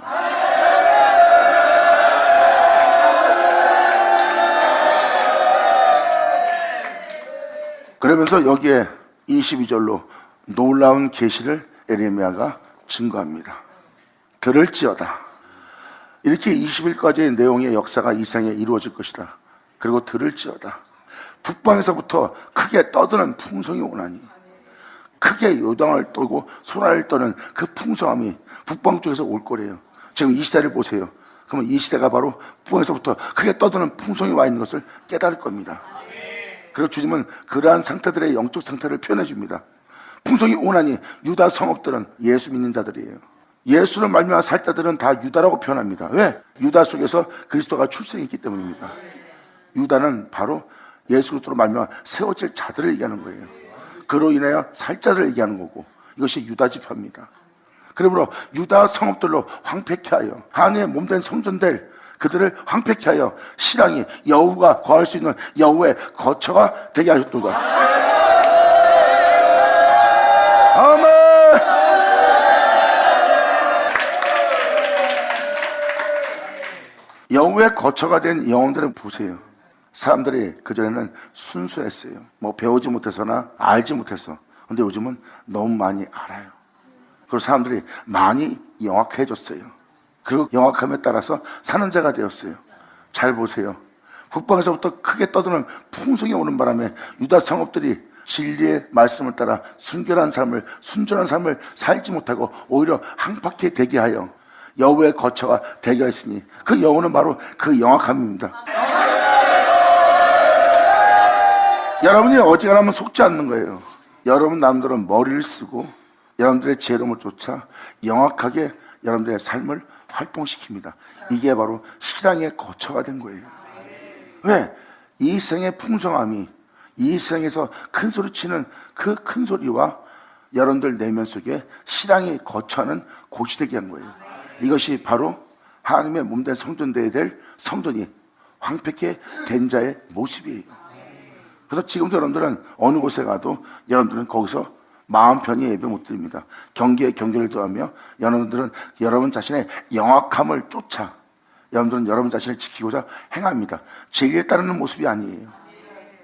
그러면서 여기에 22절로 놀라운 계시를 에레미야가 증거합니다. 들을지어다. 이렇게 20일까지의 내용의 역사가 이 세상에 이루어질 것이다. 그리고 들을지어다. 북방에서부터 크게 떠드는 풍성이 오나니, 크게 요당을 떠고 소라를 떠는 그 풍성함이 북방 쪽에서 올 거래요. 지금 이 시대를 보세요. 그러면 이 시대가 바로 북방에서부터 크게 떠드는 풍성이 와 있는 것을 깨달을 겁니다. 그리고 주님은 그러한 상태들의 영적 상태를 표현해 줍니다. 풍성이 오나니 유다 성읍들은 예수 믿는 자들이에요. 예수를 말미암아 살 자들은 다 유다라고 표현합니다. 왜? 유다 속에서 그리스도가 출생했기 때문입니다. 유다는 바로 예수 그리스도로 말미암아 세워질 자들을 얘기하는 거예요. 그로 인하여 살 자들을 얘기하는 거고, 이것이 유다 지파입니다. 그러므로 유다 성읍들로 황폐케 하여 하나님의 몸된 성전될 그들을 황폐케 하여 신앙이 여호가 거할 수 있는 여호의 거처가 되게 하셨도다. 아멘. 여호의 거처가 된 영혼들을 보세요. 사람들이 그전에는 순수했어요. 뭐 배우지 못해서나 알지 못해서. 근데 요즘은 너무 많이 알아요. 그리고 사람들이 많이 영악해졌어요. 그리고 영악함에 따라서 사는 자가 되었어요. 잘 보세요. 북방에서부터 크게 떠드는 풍성이 오는 바람에 유다 성읍들이 진리의 말씀을 따라 순결한 삶을, 순전한 삶을 살지 못하고 오히려 항팍히 되게 하여 여호와의 거처가 되게 했으니 그 여호는 바로 그 영악함입니다. 여러분이 어지간하면 속지 않는 거예요. 여러분 남들은 머리를 쓰고 여러분들의 지혜로움을 쫓아 영악하게 여러분들의 삶을 활동시킵니다. 이게 바로 신앙의 거처가 된 거예요. 왜? 이 생의 풍성함이 이 생에서 큰 소리 치는 그 큰 소리와 여러분들 내면 속에 신앙이 거처하는 곳이 되게 한 거예요. 이것이 바로 하나님의 몸된 성전되어야 될 성전이 황폐케 된 자의 모습이에요. 그래서 지금도 여러분들은 어느 곳에 가도 여러분들은 거기서 마음 편히 예배 못 드립니다. 경계에 경계를 더하며 여러분들은 여러분 자신의 영악함을 쫓아 여러분들은 여러분 자신을 지키고자 행합니다. 진리에 따르는 모습이 아니에요.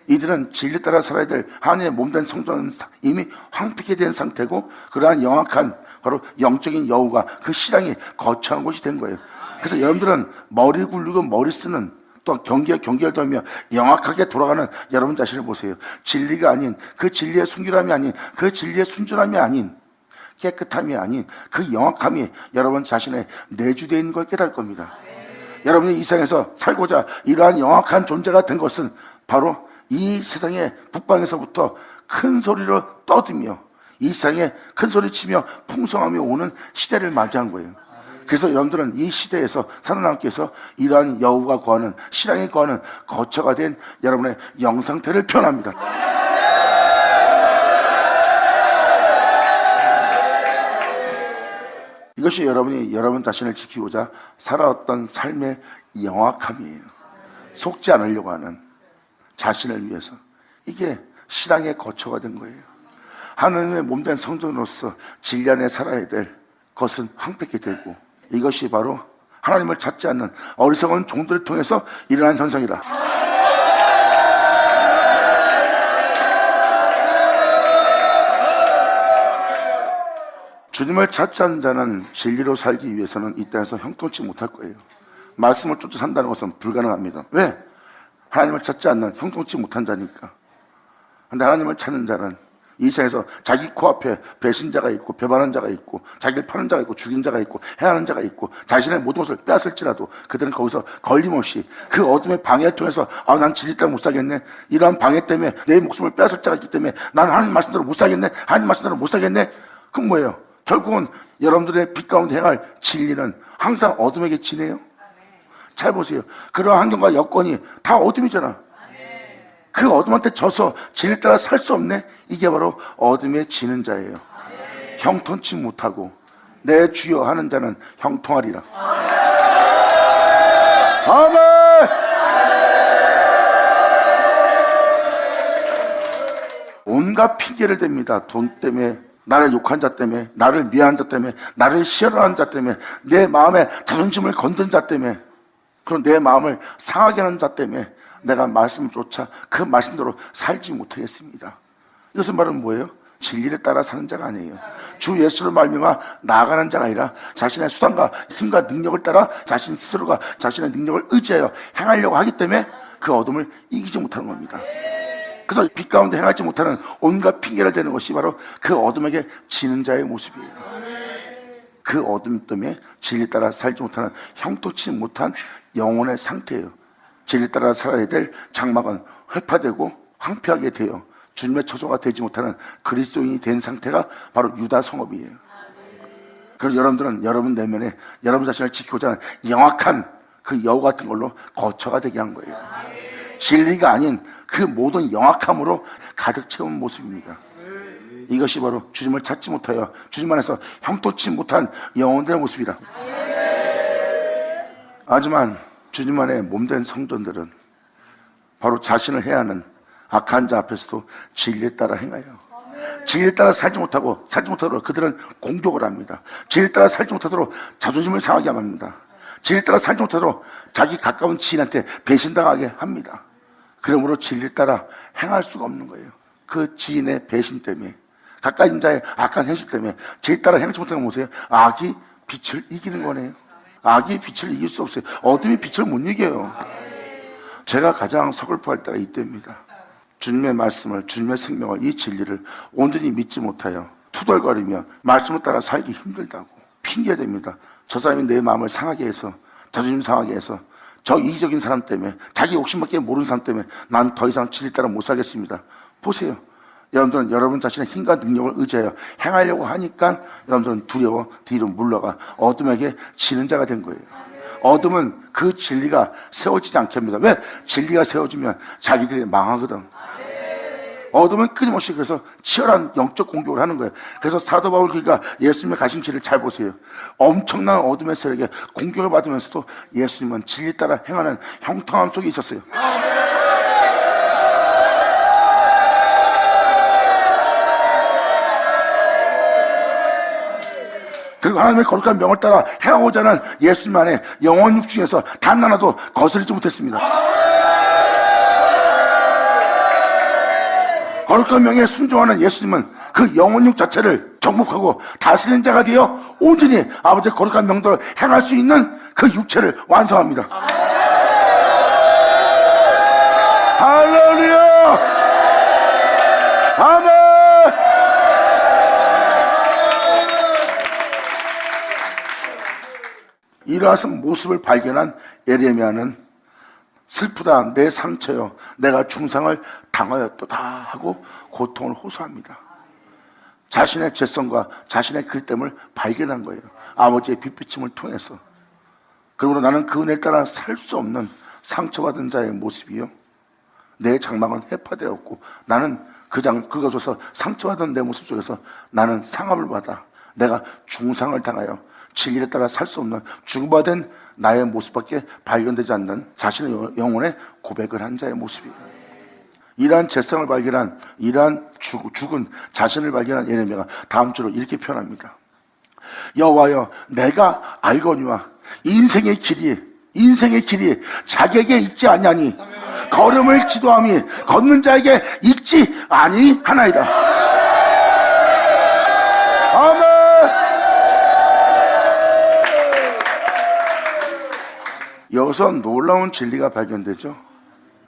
이들은 진리에 따라 살아야 될 하나님의 몸된 성전은 이미 황폐케 된 상태고 그러한 영악한 바로 영적인 여우가 그 신앙이 거처한 곳이 된 거예요. 그래서 여러분들은 머리 굴리고 머리 쓰는 또 경계에 경계를 더하며 영악하게 돌아가는 여러분 자신을 보세요. 진리가 아닌 그 진리의 순결함이 아닌 그 진리의 순전함이 아닌 깨끗함이 아닌 그 영악함이 여러분 자신의 내주되어 있는 걸 깨달을 겁니다. 여러분이 이 세상에서 살고자 이러한 영악한 존재가 된 것은 바로 이 세상의 북방에서부터 큰 소리로 떠들며 이 세상에 큰 소리 치며 풍성함이 오는 시대를 맞이한 거예요. 그래서 여러분들은 이 시대에서 살아남기 위해서 이러한 여호가 거하는 신앙이 거하는 거처가 된 여러분의 영상태를 표현합니다. 이것이 여러분이 여러분 자신을 지키고자 살아왔던 삶의 영악함이에요. 속지 않으려고 하는 자신을 위해서. 이게 신앙의 거처가 된 거예요. 하나님의 몸된 성전으로서 진리 안에 살아야 될 것은 황폐케 되고 이것이 바로 하나님을 찾지 않는 어리석은 종들을 통해서 일어난 현상이다. 주님을 찾지 않는 자는 진리로 살기 위해서는 이 땅에서 형통치 못할 거예요. 말씀을 쫓아 산다는 것은 불가능합니다. 왜? 하나님을 찾지 않는, 형통치 못한 자니까. 근데 하나님을 찾는 자는 이 세상에서 자기 코앞에 배신자가 있고 배반한 자가 있고 자기를 파는 자가 있고 죽인 자가 있고 해하는 자가 있고 자신의 모든 것을 빼앗을지라도 그들은 거기서 걸림없이 그 어둠의 방해를 통해서 난 진리 때문에 못 살겠네, 이러한 방해 때문에 내 목숨을 빼앗을 자가 있기 때문에 나는 하나님 말씀대로 못 살겠네, 하나님 말씀대로 못 살겠네. 그럼 뭐예요? 결국은 여러분들의 빛 가운데 행할 진리는 항상 어둠에게 지네요. 잘 보세요. 그런 환경과 여건이 다 어둠이잖아. 그 어둠한테 져서 진리 따라 살 수 없네. 이게 바로 어둠에 지는 자예요. 형통치 못하고 내 주여 하는 자는 형통하리라. 아멘. 온갖 핑계를 댑니다. 돈 때문에, 나를 욕한 자 때문에, 나를 미워한 자 때문에, 나를 싫어하는 자 때문에, 내 마음에 자존심을 건든 자 때문에, 그런 내 마음을 상하게 하는 자 때문에 내가 말씀을 쫓아 그 말씀대로 살지 못하겠습니다. 이것은 말은 뭐예요? 진리를 따라 사는 자가 아니에요. 주 예수를 말미암아 나아가는 자가 아니라 자신의 수단과 힘과 능력을 따라 자신 스스로가 자신의 능력을 의지하여 행하려고 하기 때문에 그 어둠을 이기지 못하는 겁니다. 그래서 빛 가운데 행하지 못하는 온갖 핑계를 대는 것이 바로 그 어둠에게 지는 자의 모습이에요. 그 어둠 때문에 진리 따라 살지 못하는 형통치 못한 영혼의 상태예요. 진리 따라 살아야 될 장막은 회파되고 황폐하게 되어 주님의 처소가 되지 못하는 그리스도인이 된 상태가 바로 유다 성읍이에요. 그래서 여러분들은 여러분 내면에 여러분 자신을 지키고자 하는 영악한 그 여우 같은 걸로 거처가 되게 한 거예요. 진리가 아닌 그 모든 영악함으로 가득 채운 모습입니다. 이것이 바로 주님을 찾지 못하여 주님 안에서 형통치 못한 영혼들의 모습이라. 하지만 주님 안에 몸된 성도들은 바로 자신을 해하는 악한 자 앞에서도 진리에 따라 행하여 진리에 따라 살지 못하도록 그들은 공격을 합니다. 진리에 따라 살지 못하도록 자존심을 상하게 합니다. 진리에 따라 살지 못하도록 자기 가까운 지인한테 배신당하게 합니다. 그러므로 진리에 따라 행할 수가 없는 거예요. 그 지인의 배신 때문에, 가까이 있는 자의 악한 현실 때문에 진리에 따라 행하지 못하는 것은 악이 빛을 이기는 거네요. 악이 빛을 이길 수 없어요. 어둠이 빛을 못 이겨요. 제가 가장 서글퍼할 때가 이때입니다. 주님의 말씀을, 주님의 생명을, 이 진리를 온전히 믿지 못하여 투덜거리며 말씀을 따라 살기 힘들다고 핑계댑니다. 저 사람이 내 마음을 상하게 해서, 자존심 상하게 해서, 저 이기적인 사람 때문에, 자기 욕심밖에 모르는 사람 때문에 난 더 이상 진리 따라 못 살겠습니다. 보세요. 여러분들은 여러분 자신의 힘과 능력을 의지하여 행하려고 하니까 여러분들은 두려워 뒤로 물러가 어둠에게 지는 자가 된 거예요. 어둠은 그 진리가 세워지지 않게 합니다. 왜? 진리가 세워지면 자기들이 망하거든. 어둠은 끊임없이 그래서 치열한 영적 공격을 하는 거예요. 그래서 사도 바울 그러니까 예수님의 가심치를 잘 보세요. 엄청난 어둠의 세력에 공격을 받으면서도 예수님은 진리 따라 행하는 형통함 속에 있었어요. 그리고 하나님의 거룩한 명을 따라 행하고자 하는 예수님 안에 영혼 육 중에서 단 하나도 거스르지 못했습니다. 거룩한 명에 순종하는 예수님은 그 영혼 육 자체를 정복하고 다스리는 자가 되어 온전히 아버지의 거룩한 명대로 행할 수 있는 그 육체를 완성합니다. 할렐루야! 아멘! 이러한 모습을 발견한 예레미야는 슬프다, 내 상처여, 내가 중상을 당하였도다 하고 고통을 호소합니다. 자신의 죄성과 자신의 그릇됨을 발견한 거예요. 아버지의 빛비침을 통해서. 그러므로 나는 그 은혜를 따라 살 수 없는 상처받은 자의 모습이요, 내 장막은 해파되었고 나는 그것에서 상처받은 내 모습 속에서 나는 상함을 받아 내가 중상을 당하여 진리에 따라 살 수 없는 죽음받은 나의 모습밖에 발견되지 않는 자신의 영혼의 고백을 한 자의 모습이에요. 이러한 죄성을 발견한, 이러한 죽은 자신을 발견한 예레미야가 다음 주로 이렇게 표현합니다. 여호와여, 내가 알거니와 인생의 길이 자기에게 있지 아니하니 걸음을 지도함이 걷는 자에게 있지 아니하나이다. 아멘. 여기서 놀라운 진리가 발견되죠.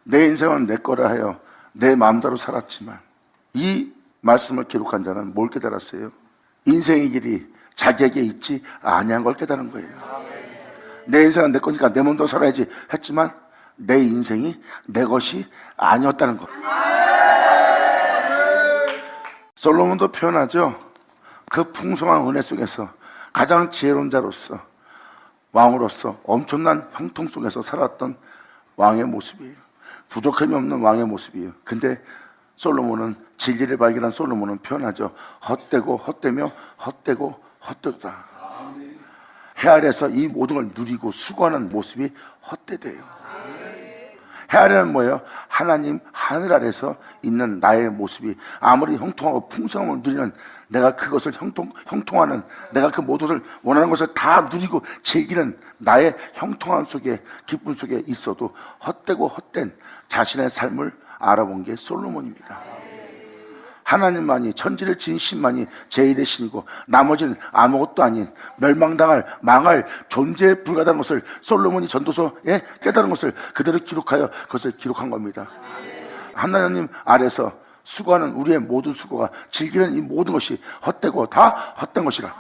내 인생은 내 거라 하여 내 마음대로 살았지만, 이 말씀을 기록한 자는 뭘 깨달았어요? 인생의 길이 자기에게 있지 아니한 걸 깨달은 거예요. 내 인생은 내 거니까 내 마음대로 살아야지 했지만 내 인생이 내 것이 아니었다는 것. 솔로몬도 표현하죠. 그 풍성한 은혜 속에서 가장 지혜로운 자로서, 왕으로서 엄청난 형통 속에서 살았던 왕의 모습이에요. 부족함이 없는 왕의 모습이에요. 근데 솔로몬은, 진리를 발견한 솔로몬은 표현하죠. 헛되고 헛되며 헛되고 헛되다. 해 아래에서 이 모든 걸 누리고 수고하는 모습이 헛되대요. 해 아래는 뭐예요? 하나님 하늘 아래에서 있는 나의 모습이 아무리 형통하고 풍성함을 누리는, 내가 그것을 형통하는, 내가 그 모든 것을 원하는 것을 다 누리고 즐기는 나의 형통함 속에, 기쁨 속에 있어도 헛되고 헛된 자신의 삶을 알아본 게 솔로몬입니다. 하나님만이, 천지를 지은 신만이 제1의 신이고 나머지는 아무것도 아닌 멸망당할, 망할 존재에 불과하다는 것을 솔로몬이 전도서에 깨달은 것을 그대로 기록하여 그것을 기록한 겁니다. 하나님 아래서 수고하는 우리의 모든 수고가, 즐기는 이 모든 것이 헛되고 다 헛된 것이라.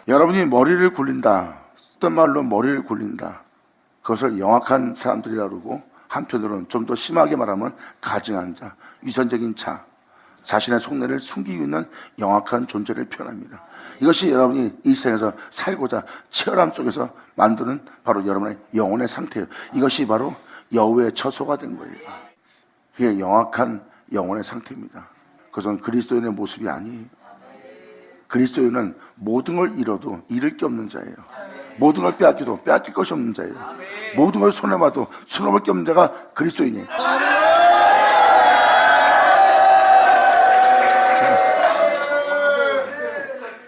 여러분이 머리를 굴린다, 어떤 말로 머리를 굴린다, 그것을 영악한 사람들이라고 그러고, 한편으로는 좀 더 심하게 말하면 가증한 자, 위선적인 자, 자신의 속내를 숨기고 있는 영악한 존재를 표현합니다. 이것이 여러분이 이 세상에서 살고자 치열함 속에서 만드는 바로 여러분의 영혼의 상태예요. 이것이 바로 여호와의 처소가 된 거예요. 그게 영악한 영혼의 상태입니다. 그것은 그리스도인의 모습이 아니에요. 그리스도인은 모든 걸 잃어도 잃을 게 없는 자예요. 모든 걸 빼앗겨도 빼앗길 것이 없는 자예요. 모든 걸 손해봐도 손해볼 게 없는 자가 그리스도인이에요.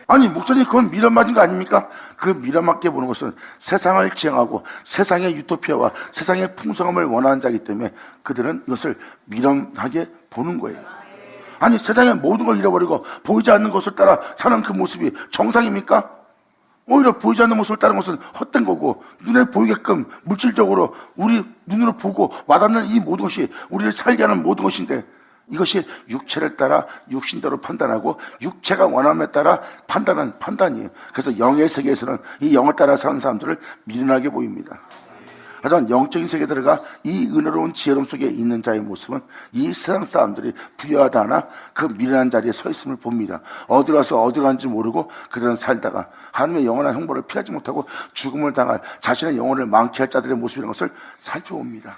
아니, 목사님, 그건 미련 맞은 거 아닙니까? 그 미련 맞게 보는 것은 세상을 지향하고 세상의 유토피아와 세상의 풍성함을 원하는 자이기 때문에 그들은 이것을 미련하게 보는 거예요. 아니, 세상의 모든 걸 잃어버리고 보이지 않는 것을 따라 사는 그 모습이 정상입니까? 오히려 보이지 않는 모습을 따르는 것은 헛된 거고, 눈에 보이게끔 물질적으로 우리 눈으로 보고 와닿는 이 모든 것이 우리를 살게 하는 모든 것인데, 이것이 육체를 따라 육신대로 판단하고 육체가 원함에 따라 판단하는 판단이에요. 그래서 영의 세계에서는 이 영을 따라 사는 사람들을 미련하게 보입니다. 하지만 영적인 세계에 들어가 이 은혜로운 지혜로움 속에 있는 자의 모습은 이 세상 사람들이 부여하다 하나 그 미련한 자리에 서 있음을 봅니다. 어디로 가서 어디로 가는지 모르고 그들은 살다가 하나님의 영원한 형벌을 피하지 못하고 죽음을 당할, 자신의 영혼을 망치할 자들의 모습이라는 것을 살펴봅니다.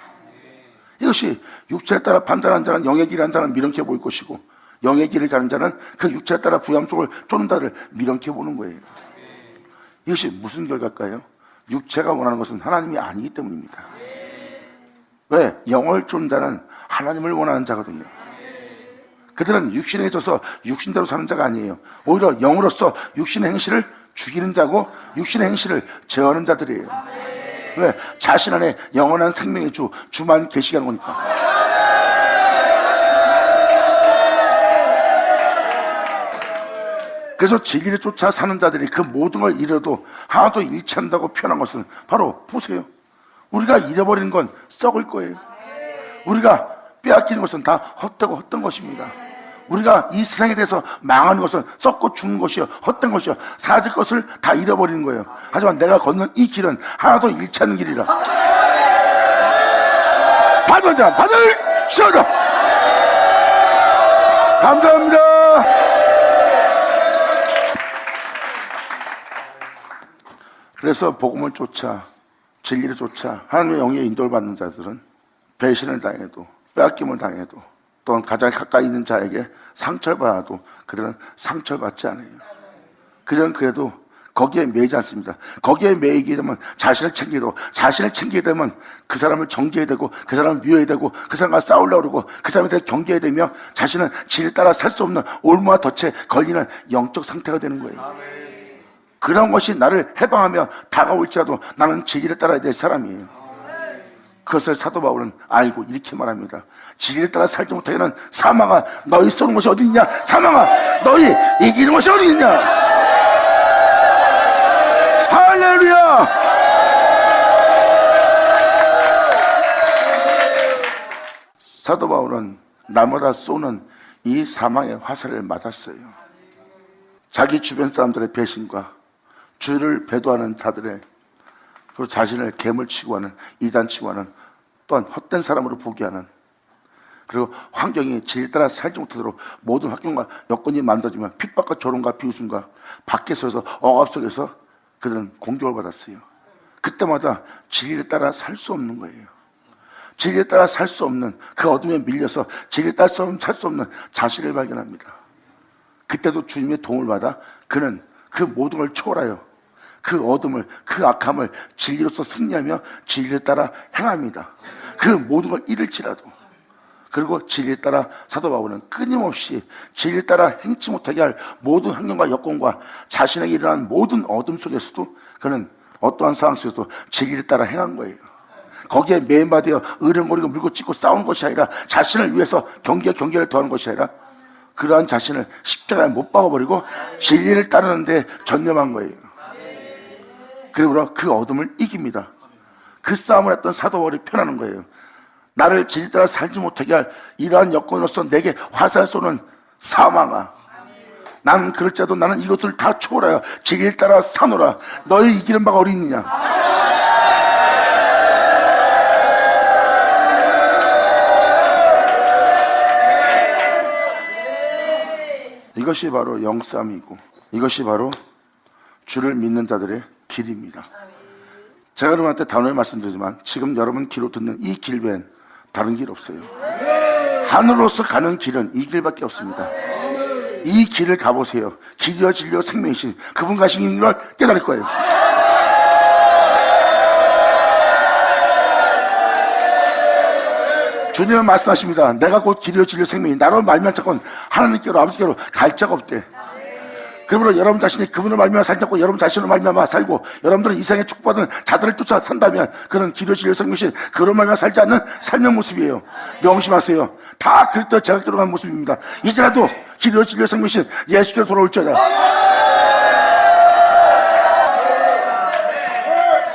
이것이 육체를 따라 판단하는 자는 영의 길을 하는 자는 미련케 보일 것이고, 영의 길을 가는 자는 그 육체를 따라 부양 속을 쫓는 자를 미련케 보는 거예요. 이것이 무슨 결과일까요? 육체가 원하는 것은 하나님이 아니기 때문입니다. 왜? 영을 쫓는 자는 하나님을 원하는 자거든요. 그들은 육신에 져서 육신대로 사는 자가 아니에요. 오히려 영으로서 육신의 행실을 죽이는 자고 육신의 행실을 제어하는 자들이에요. 왜? 자신 안에 영원한 생명의 주만 계시게 하는 거니까. 그래서 진리를 쫓아 사는 자들이 그 모든 걸 잃어도 하나도 잃지 않는다고 표현한 것은 바로 보세요. 우리가 잃어버리는 건 썩을 거예요. 우리가 빼앗기는 것은 다 헛되고 헛된 것입니다. 우리가 이 세상에 대해서 망하는 것은 썩고 죽는 것이요, 헛된 것이요, 사라질 것을 다 잃어버리는 거예요. 하지만 내가 걷는 이 길은 하나도 잃지 않는 길이라. 받은 자 받을 시어다. 감사합니다. 그래서 복음을 쫓아, 진리를 쫓아 하나님의 영의 인도를 받는 자들은 배신을 당해도, 빼앗김을 당해도, 또는 가장 가까이 있는 자에게 상처를 받아도 그들은 상처를 받지 않아요. 그들은 그래도 거기에 매이지 않습니다. 거기에 매이게 되면 자신을 챙기고, 자신을 챙기게 되면 그 사람을 정죄해야 되고, 그 사람을 미워해야 되고, 그 사람과 싸우려고 그러고, 그 사람에 대해 경계해야 되며, 자신은 진을 따라 살 수 없는 올무와 덫에 걸리는 영적 상태가 되는 거예요. 그런 것이 나를 해방하며 다가올지라도 나는 진리를 따라야 될 사람이에요. 그것을 사도 바울은 알고 이렇게 말합니다. 진리를 따라 살지 못하게는 사망아 너희 쏘는 것이 어디 있냐. 사망아 너희 이기는 것이 어디 있냐. 할렐루야. 사도 바울은 나무다 쏘는 이 사망의 화살을 맞았어요. 자기 주변 사람들의 배신과 주를 배도하는 자들의, 그리고 자신을 괴물치고 하는, 이단치고 하는, 또한 헛된 사람으로 보기하는, 그리고 환경이 진리 따라 살지 못하도록 모든 환경과 여건이 만들어지면 핍박과 조롱과 비웃음과 밖에서도 억압 속에서 그들은 공격을 받았어요. 그때마다 진리를 따라 살 수 없는 거예요. 진리에 따라 살 수 없는, 그 어둠에 밀려서 진리에 따라 살 수 없는 자신을 발견합니다. 그때도 주님의 도움을 받아 그는 그 모든 걸 초월하여 그 어둠을, 그 악함을 진리로서 승리하며 진리에 따라 행합니다. 그 모든 걸 잃을지라도. 그리고 진리에 따라 사도 바울은 끊임없이 진리에 따라 행치 못하게 할 모든 환경과 여건과 자신에게 일어난 모든 어둠 속에서도 그는 어떠한 상황 속에서도 진리에 따라 행한 거예요. 거기에 매인바되어 으르렁거리고 물고 찢고 싸우는 것이 아니라, 자신을 위해서 경계를 더하는 것이 아니라 그러한 자신을 십자가에 못 박아버리고 진리를 따르는데 전념한 거예요. 그리고 그 어둠을 이깁니다. 그 싸움을 했던 사도 바울이 편하는 거예요. 나를 진리 따라 살지 못하게 할 이러한 여건으로서 내게 화살 쏘는 사망아, 나는 그럴지라도 나는 이것을 다 초월하여 진리를 따라 사노라. 너희 이기는 바가 어디 있느냐. 이것이 바로 영싸움이고, 이것이 바로 주를 믿는 자들의 길입니다. 제가 여러분한테 단호히 말씀드리지만 지금 여러분 귀로 듣는 이 길 외엔 다른 길 없어요. 하늘로서 가는 길은 이 길밖에 없습니다. 이 길을 가보세요. 길이요 진리요 생명이신 그분 가신 걸 깨달을 거예요. 주님은 말씀하십니다. 내가 곧 길이요 진리요 생명이, 나로 말미암아 자건 하나님께로 아버지께로 갈 자가 없대. 그러므로 여러분 자신이 그분을 말미암아 살지 않고 여러분 자신을 말미암아 살고, 여러분들은 이상의 축복받은 자들을 쫓아 산다면 그는 길이요 진리요 생명이신 그로 말미암아 살지 않는 삶의 모습이에요. 명심하세요. 다 그리스도 제각기로 간 모습입니다. 이제라도 길이요 진리요 생명이신 예수께로 돌아올지어다.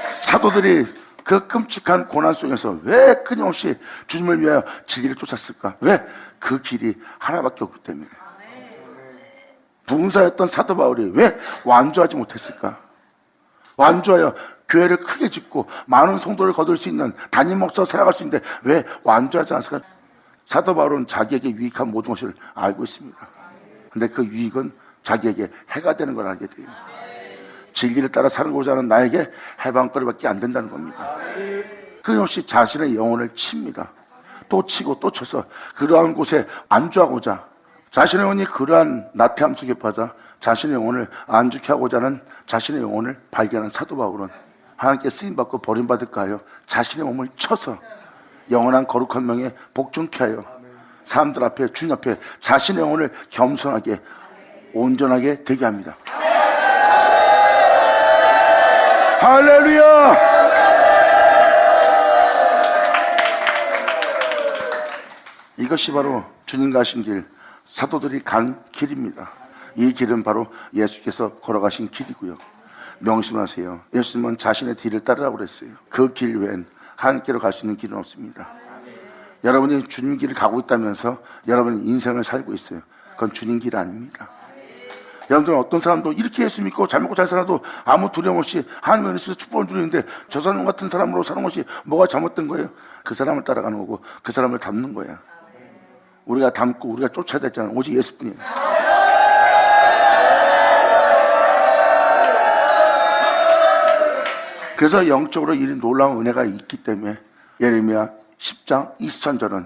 사도들이 그 끔찍한 고난 속에서 왜 끊임없이 주님을 위하여 진리를 쫓았을까? 왜? 그 길이 하나밖에 없기 때문에. 부흥사였던 사도 바울이 왜 완주하지 못했을까? 완주하여 교회를 크게 짓고 많은 성도를 거둘 수 있는 담임 목사로 살아갈 수 있는데 왜 완주하지 않았을까? 사도 바울은 자기에게 유익한 모든 것을 알고 있습니다. 근데 그 유익은 자기에게 해가 되는 걸 알게 돼요. 진리를 따라 살고자 하는 나에게 해방거리밖에 안 된다는 겁니다. 끊임없이 자신의 영혼을 칩니다. 또 치고 또 쳐서 그러한 곳에 안주하고자, 자신의 영혼이 그러한 나태함 속에 빠져 자신의 영혼을 안주케 하고자 하는 자신의 영혼을 발견한 사도 바울은 하나님께 쓰임받고 버림받을까 하여 자신의 몸을 쳐서 영원한 거룩한 명에 복종케 하여 사람들 앞에, 주님 앞에 자신의 영혼을 겸손하게 온전하게 되게 합니다. 할렐루야! 이것이 바로 주님 가신 길, 사도들이 간 길입니다. 이 길은 바로 예수께서 걸어가신 길이고요. 명심하세요. 예수님은 자신의 뒤를 따르라고 그랬어요. 그 길 외엔 하나님께로 갈 수 있는 길은 없습니다. 여러분이 주님 길을 가고 있다면서 여러분이 인생을 살고 있어요. 그건 주님 길 아닙니다. 여러분들은 어떤 사람도 이렇게 예수 믿고 잘 먹고 잘 살아도 아무 두려움 없이 하나님의 은혜에서 축복을 누리는데 저 사람 같은 사람으로 사는 것이 뭐가 잘못된 거예요? 그 사람을 따라가는 거고 그 사람을 닮는 거야. 우리가 닮고 우리가 쫓아야 되잖아요. 오직 예수뿐이에요. 그래서 영적으로 이 놀라운 은혜가 있기 때문에 예레미야 10장 23절은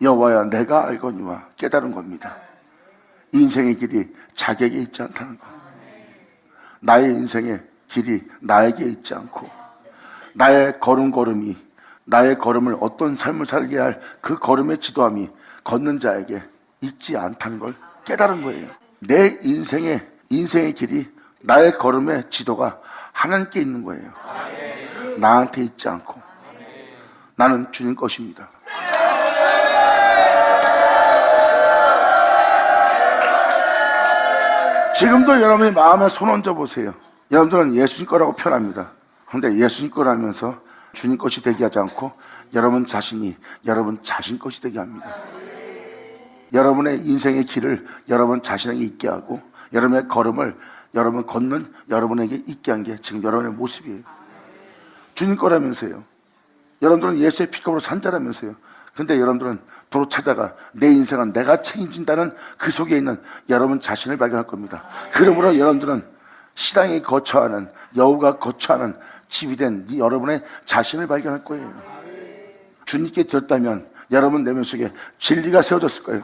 여호와야 내가 알거니와 깨달은 겁니다. 인생의 길이 자기에게 있지 않다는 것. 나의 인생의 길이 나에게 있지 않고 나의 걸음걸음이, 나의 걸음을 어떤 삶을 살게 할 그 걸음의 지도함이 걷는 자에게 있지 않다는 걸 깨달은 거예요. 내 인생의 길이, 나의 걸음의 지도가 하나님께 있는 거예요. 나한테 있지 않고. 나는 주님 것입니다. 지금도 여러분의 마음에 손 얹어 보세요. 여러분들은 예수님 거라고 표현합니다. 그런데 예수님 거라면서 주님 것이 되게 하지 않고 여러분 자신이 여러분 자신 것이 되게 합니다. 여러분의 인생의 길을 여러분 자신에게 있게 하고 여러분의 걸음을 여러분 걷는 여러분에게 있게 한 게 지금 여러분의 모습이에요. 주님 거라면서요. 여러분들은 예수의 피값으로 산 자라면서요. 근데 여러분들은 도로 찾아가 내 인생은 내가 책임진다는 그 속에 있는 여러분 자신을 발견할 겁니다. 그러므로 여러분들은 시당이 거처하는 여우가 거처하는 집이 된 여러분의 자신을 발견할 거예요. 주님께 드렸다면 여러분 내면 속에 진리가 세워졌을 거예요.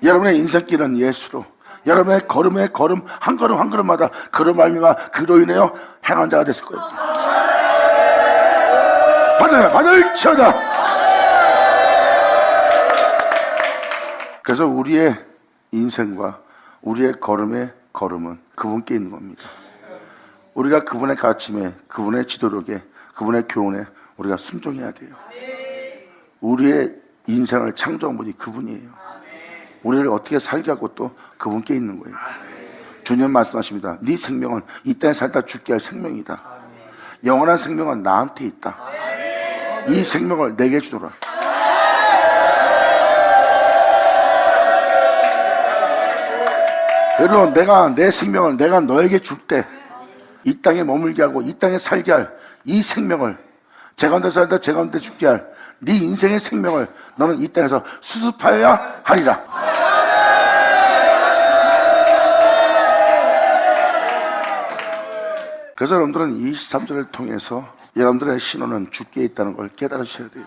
여러분의 인생길은 예수로, 여러분의 걸음의 걸음 한 걸음 한 걸음마다 그로 말미암아 그로 인하여 행한 자가 됐을 거예요. 받을지어다. 그래서 우리의 인생과 우리의 걸음의 걸음은 그분께 있는 겁니다. 우리가 그분의 가르침에, 그분의 지도력에, 그분의 교훈에 우리가 순종해야 돼요. 우리의 인생을 창조한 분이 그분이에요. 우리를 어떻게 살게 하고 또 그분께 있는 거예요. 주님 말씀하십니다. 네 생명은 이 땅에 살다 죽게 할 생명이다. 영원한 생명은 나한테 있다. 이 생명을 내게 주노라. 여러분, 내가 내 생명을 내가 너에게 줄 때 이 땅에 머물게 하고 이 땅에 살게 할 이 생명을 제 가운데 살다 제 가운데 죽게 할 네 인생의 생명을 너는 이 땅에서 수습하여야 하리라. 그래서 여러분들은 23절을 통해서 여러분들의 신호는 주께 있다는 걸 깨달으셔야 돼요.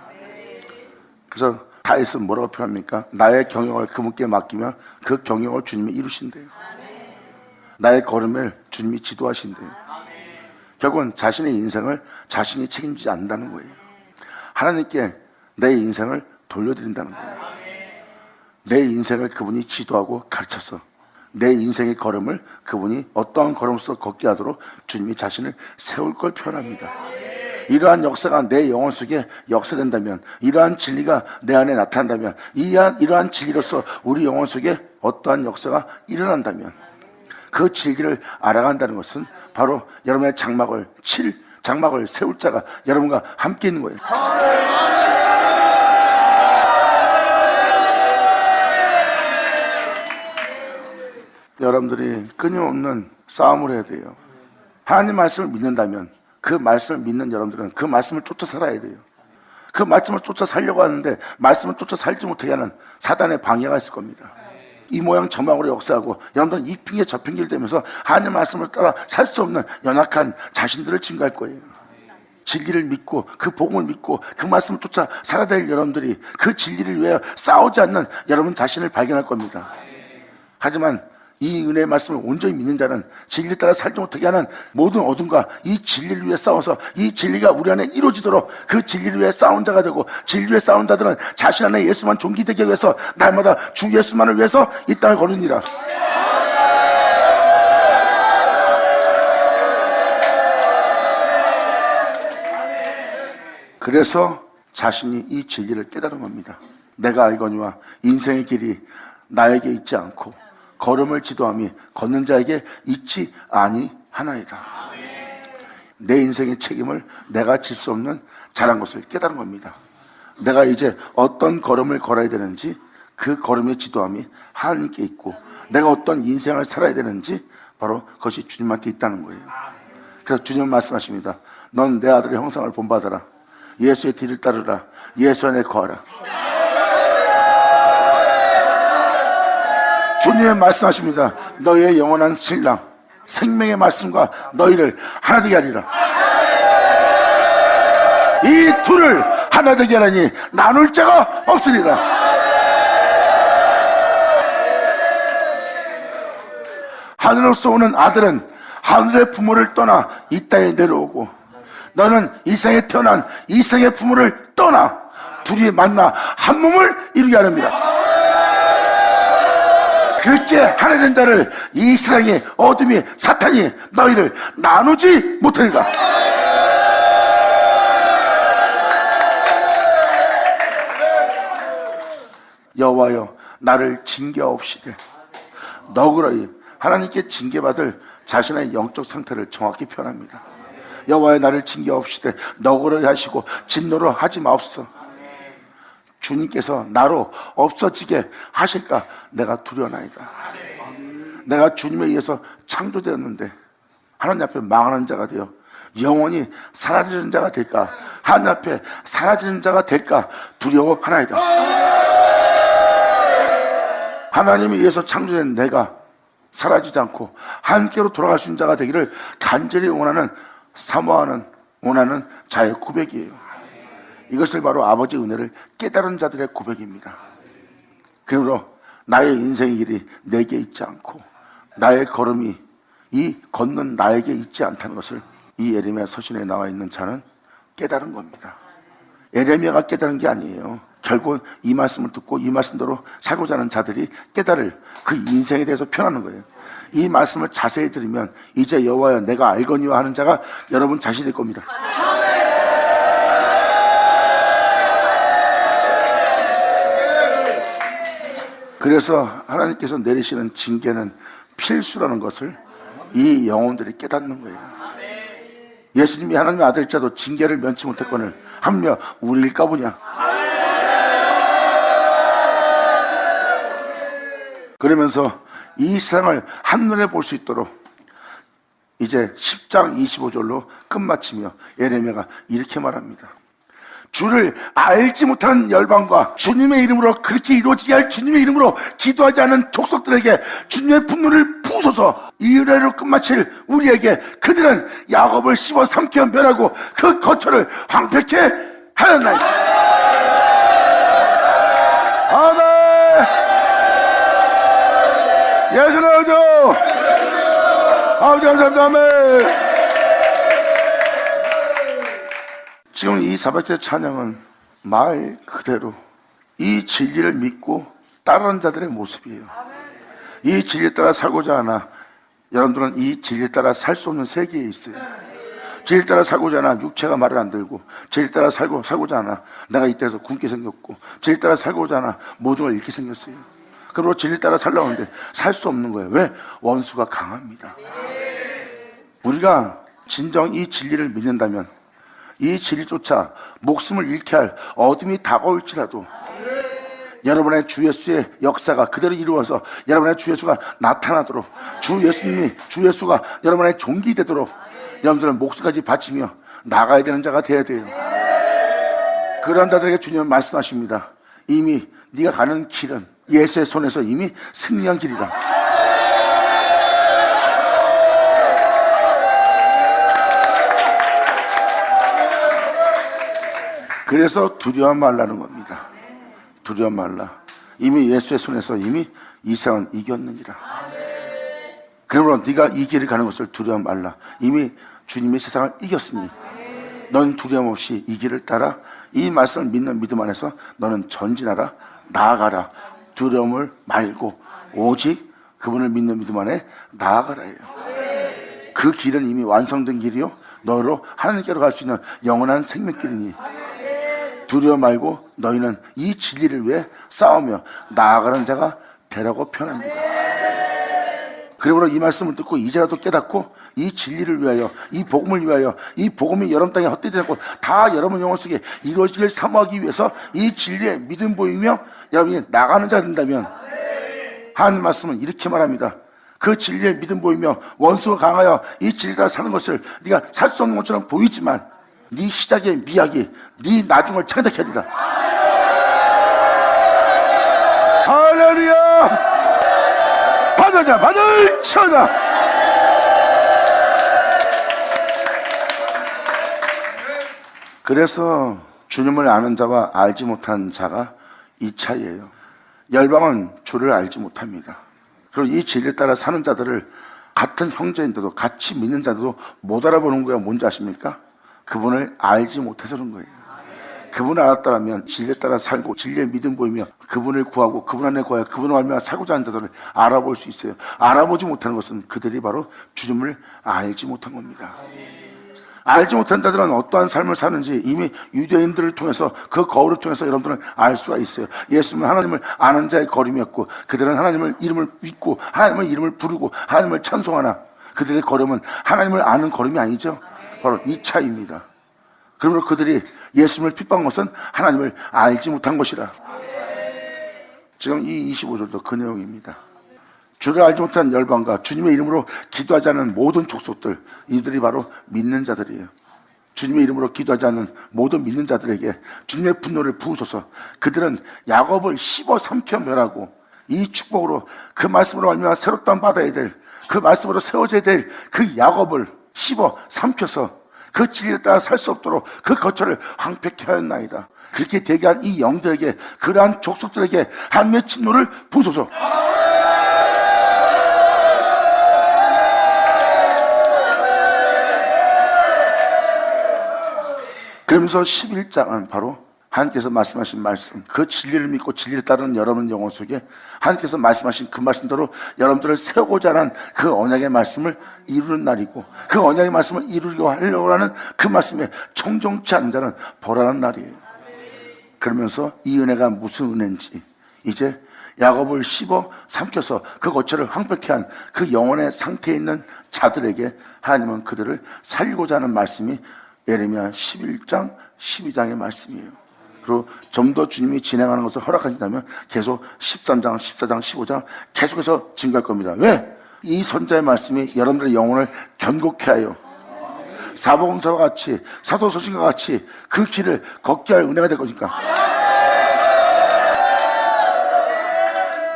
그래서 다윗은 뭐라고 표현합니까? 나의 경영을 그분께 맡기면 그 경영을 주님이 이루신대요. 나의 걸음을 주님이 지도하신대요. 결국은 자신의 인생을 자신이 책임지지 않는다는 거예요. 하나님께 내 인생을 돌려드린다는 거예요. 내 인생을 그분이 지도하고 가르쳐서 내 인생의 걸음을 그분이 어떠한 걸음으로서 걷게 하도록 주님이 자신을 세울 걸 표현합니다. 이러한 역사가 내 영혼 속에 역사된다면, 이러한 진리가 내 안에 나타난다면, 이러한 진리로서 우리 영혼 속에 어떠한 역사가 일어난다면 그 진리를 알아간다는 것은 바로 여러분의 장막을 세울 자가 여러분과 함께 있는 거예요. 여러분들이 끊임없는 싸움을 해야 돼요. 하나님 말씀을 믿는다면 그 말씀을 믿는 여러분들은 그 말씀을 쫓아 살아야 돼요. 그 말씀을 쫓아 살려고 하는데 말씀을 쫓아 살지 못하게 하는 사단의 방해가 있을 겁니다. 이 모양 저 모양으로 역사하고 여러분들은 이 핑계 저 핑계를 대면서 하나님 말씀을 따라 살 수 없는 연약한 자신들을 증거할 거예요. 진리를 믿고 그 복음을 믿고 그 말씀을 쫓아 살아야 될 여러분들이 그 진리를 위해 싸우지 않는 여러분 자신을 발견할 겁니다. 하지만 이 은혜의 말씀을 온전히 믿는 자는 진리를 따라 살지 못하게 하는 모든 어둠과 이 진리를 위해 싸워서 이 진리가 우리 안에 이루어지도록 그 진리를 위해 싸운 자가 되고, 진리를 위해 싸운 자들은 자신 안에 예수만 존귀되게 위해서 날마다 주 예수만을 위해서 이 땅을 거느니라. 그래서 자신이 이 진리를 깨달은 겁니다. 내가 알거니와 인생의 길이 나에게 있지 않고 걸음을 지도함이 걷는 자에게 있지 아니하나이다. 내 인생의 책임을 내가 질 수 없는 자란 것을 깨달은 겁니다. 내가 이제 어떤 걸음을 걸어야 되는지 그 걸음의 지도함이 하나님께 있고, 내가 어떤 인생을 살아야 되는지 바로 그것이 주님한테 있다는 거예요. 그래서 주님은 말씀하십니다. 넌 내 아들의 형상을 본받아라. 예수의 뒤를 따르라. 예수 안에 거하라. 주님은 말씀하십니다. 너희의 영원한 신랑 생명의 말씀과 너희를 하나 되게 하리라. 이 둘을 하나 되게 하라니 나눌 자가 없으리라. 하늘로서 오는 아들은 하늘의 부모를 떠나 이 땅에 내려오고, 너는 이 생에 태어난 이 생의 부모를 떠나 둘이 만나 한 몸을 이루게 하렵니다. 그렇게 하나 된 자를 이 세상의 어둠이 사탄이 너희를 나누지 못하리라. 여호와여 나를 징계하옵시되. 너그러이 하나님께 징계받을 자신의 영적 상태를 정확히 표현합니다. 여호와여 나를 징계하옵시되 너그러이 하시고 진노를 하지 마옵소서. 주님께서 나로 없어지게 하실까 내가 두려워나이다. 내가 주님에 의해서 창조되었는데 하나님 앞에 망하는 자가 되어 영원히 사라지는 자가 될까, 하나님 앞에 사라지는 자가 될까 두려워하나이다. 하나님에 의해서 창조된 내가 사라지지 않고 함께로 돌아갈 수 있는 자가 되기를 간절히 원하는, 사모하는, 원하는 자의 고백이에요. 이것을 바로 아버지 은혜를 깨달은 자들의 고백입니다. 그러므로 나의 인생의 길이 내게 있지 않고 나의 걸음이 이 걷는 나에게 있지 않다는 것을 이 예레미야 서신에 나와 있는 자는 깨달은 겁니다. 예레미야가 깨달은 게 아니에요. 결국 이 말씀을 듣고 이 말씀대로 살고자 하는 자들이 깨달을 그 인생에 대해서 표현하는 거예요. 이 말씀을 자세히 들으면 이제 여호와여 내가 알거니와 하는 자가 여러분 자신일 겁니다. 그래서 하나님께서 내리시는 징계는 필수라는 것을 이 영혼들이 깨닫는 거예요. 예수님이 하나님의 아들자도 징계를 면치 못했거늘 하물며 우리일까 보냐. 그러면서 이 세상을 한눈에 볼 수 있도록 이제 10장 25절로 끝마치며 예레미야가 이렇게 말합니다. 주를 알지 못하는 열방과 주님의 이름으로 그렇게 이루어지게 할 주님의 이름으로 기도하지 않은 족속들에게 주님의 분노를 부으소서. 이 은혜로 끝마칠 우리에게 그들은 야곱을 씹어 삼켜 멸하고 그 거처를 황폐케 하였나이다. 아멘. 예수 나오죠. 아버지 감사합니다. 아멘. 지금 이 사박제 찬양은 말 그대로 이 진리를 믿고 따르는 자들의 모습이에요. 이 진리에 따라 살고자 하나 여러분들은 이 진리에 따라 살 수 없는 세계에 있어요. 진리에 따라 살고자 하나 육체가 말을 안 들고, 진리에 따라 살고자 하나 내가 이때서 굶게 생겼고, 진리에 따라 살고자 하나 모든 걸 잃게 생겼어요. 그리고 진리에 따라 살려고 하는데 살 수 없는 거예요. 왜? 원수가 강합니다. 우리가 진정 이 진리를 믿는다면 이 진리조차 목숨을 잃게 할 어둠이 다가올지라도 여러분의 주 예수의 역사가 그대로 이루어서 여러분의 주 예수가 나타나도록, 주 예수가 여러분의 종기 되도록 여러분들은 목숨까지 바치며 나가야 되는 자가 되어야 돼요. 그런 자들에게 주님은 말씀하십니다. 이미 네가 가는 길은 예수의 손에서 이미 승리한 길이다. 그래서 두려워 말라는 겁니다. 두려워 말라. 이미 예수의 손에서 이미 이 세상은 이겼느니라. 그러므로 네가 이 길을 가는 것을 두려워 말라. 이미 주님이 세상을 이겼으니 넌 두려움 없이 이 길을 따라 이 말씀을 믿는 믿음 안에서 너는 전진하라. 나아가라. 두려움을 말고 오직 그분을 믿는 믿음 안에 나아가라예요. 그 길은 이미 완성된 길이요 너로 하나님께로 갈 수 있는 영원한 생명길이니 두려워 말고 너희는 이 진리를 위해 싸우며 나아가는 자가 되라고 표현합니다. 그러므로 이 말씀을 듣고 이제라도 깨닫고 이 진리를 위하여, 이 복음을 위하여, 이 복음이 여러분 땅에 헛되지 않고 다 여러분 영혼 속에 이루어지길 사모하기 위해서 이 진리에 믿음 보이며 여러분이 나가는 자가 된다면 하나님 말씀은 이렇게 말합니다. 그 진리에 믿음 보이며 원수가 강하여 이 진리에 따라 사는 것을 네가 살 수 없는 것처럼 보이지만 네 시작의 미학이 네 나중을 창작해야 된다. 할렐루야. 받으자 받을 쳐자. 그래서 주님을 아는 자와 알지 못한 자가 이 차이예요. 열방은 주를 알지 못합니다. 그리고 이 진리에 따라 사는 자들을 같은 형제인데도 같이 믿는 자들도 못 알아보는 거야. 뭔지 아십니까? 그분을 알지 못해서 그런 거예요. 그분을 알았다면 진리에 따라 살고 진리의 믿음 보이며 그분을 구하고 그분 안에 구하여 그분을 알며 살고자 하는 자들을 알아볼 수 있어요. 알아보지 못하는 것은 그들이 바로 주님을 알지 못한 겁니다. 알지 못한 자들은 어떠한 삶을 사는지 이미 유대인들을 통해서 그 거울을 통해서 여러분들은 알 수가 있어요. 예수님은 하나님을 아는 자의 걸음이었고 그들은 하나님을 이름을 믿고 하나님의 이름을 부르고 하나님을 찬송하나 그들의 걸음은 하나님을 아는 걸음이 아니죠. 바로 이 차이입니다. 그러므로 그들이 예수님을 핍박한 것은 하나님을 알지 못한 것이라. 지금 이 25절도 그 내용입니다. 주를 알지 못한 열방과 주님의 이름으로 기도하지 않는 모든 족속들, 이들이 바로 믿는 자들이에요. 주님의 이름으로 기도하지 않는 모든 믿는 자들에게 주님의 분노를 부으소서. 그들은 야곱을 씹어 삼켜 멸하고 이 축복으로 그 말씀으로 알면 새로 땅 받아야 될, 그 말씀으로 세워져야 될 그 야곱을 씹어 삼켜서 그 진리에 따라 살 수 없도록 그 거처를 황폐케 하였나이다. 그렇게 대기한 이 영들에게, 그러한 족속들에게 하나님의 진노를 부으소서. 그러면서 11장은 바로 하나님께서 말씀하신 말씀, 그 진리를 믿고 진리를 따르는 여러분 영혼 속에 하나님께서 말씀하신 그 말씀대로 여러분들을 세우고자 하는 그 언약의 말씀을 이루는 날이고, 그 언약의 말씀을 이루려고 하려고 하는 그 말씀에 청종치 않는 자는 벌하는 날이에요. 그러면서 이 은혜가 무슨 은혜인지, 이제 야곱을 씹어 삼켜서 그 거처를 황폐케 한 그 영혼의 상태에 있는 자들에게 하나님은 그들을 살리고자 하는 말씀이 예레미야 11장 12장의 말씀이에요. 그리고 좀 더 주님이 진행하는 것을 허락하신다면 계속 13장, 14장, 15장 계속해서 증거할 겁니다. 왜? 이 선자의 말씀이 여러분들의 영혼을 견고케 하여 사복음서와 같이, 사도서신과 같이 그 길을 걷게 할 은혜가 될 것이니까.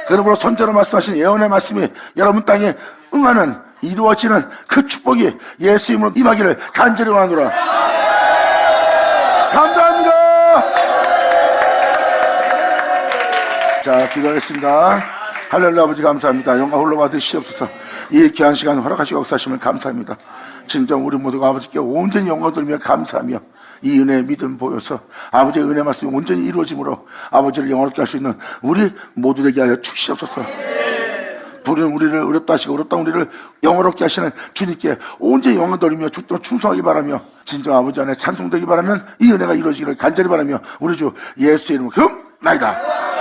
그러므로 선자로 말씀하신 예언의 말씀이 여러분 땅에 응하는, 이루어지는 그 축복이 예수 이름으로 임하기를 간절히 원하노라. 감사합니다. 자, 기도하겠습니다. 할렐루야. 아버지 감사합니다. 영광 홀로 받으시옵소서. 이 귀한 시간 허락하시고 역사하시면 감사합니다. 진정 우리 모두가 아버지께 온전히 영광 돌리며 감사하며 이 은혜의 믿음 보여서 아버지의 은혜 말씀이 온전히 이루어짐으로 아버지를 영원롭게 할 수 있는 우리 모두 되게 하여 주시옵소서. 부르는 우리를 어렵다 하시고 어렵다 우리를 영원롭게 하시는 주님께 온전히 영광 돌리며 죽도 충성하기 바라며 진정 아버지 안에 찬송되기 바라는 이 은혜가 이루어지기를 간절히 바라며 우리 주 예수의 이름으로 금나이다.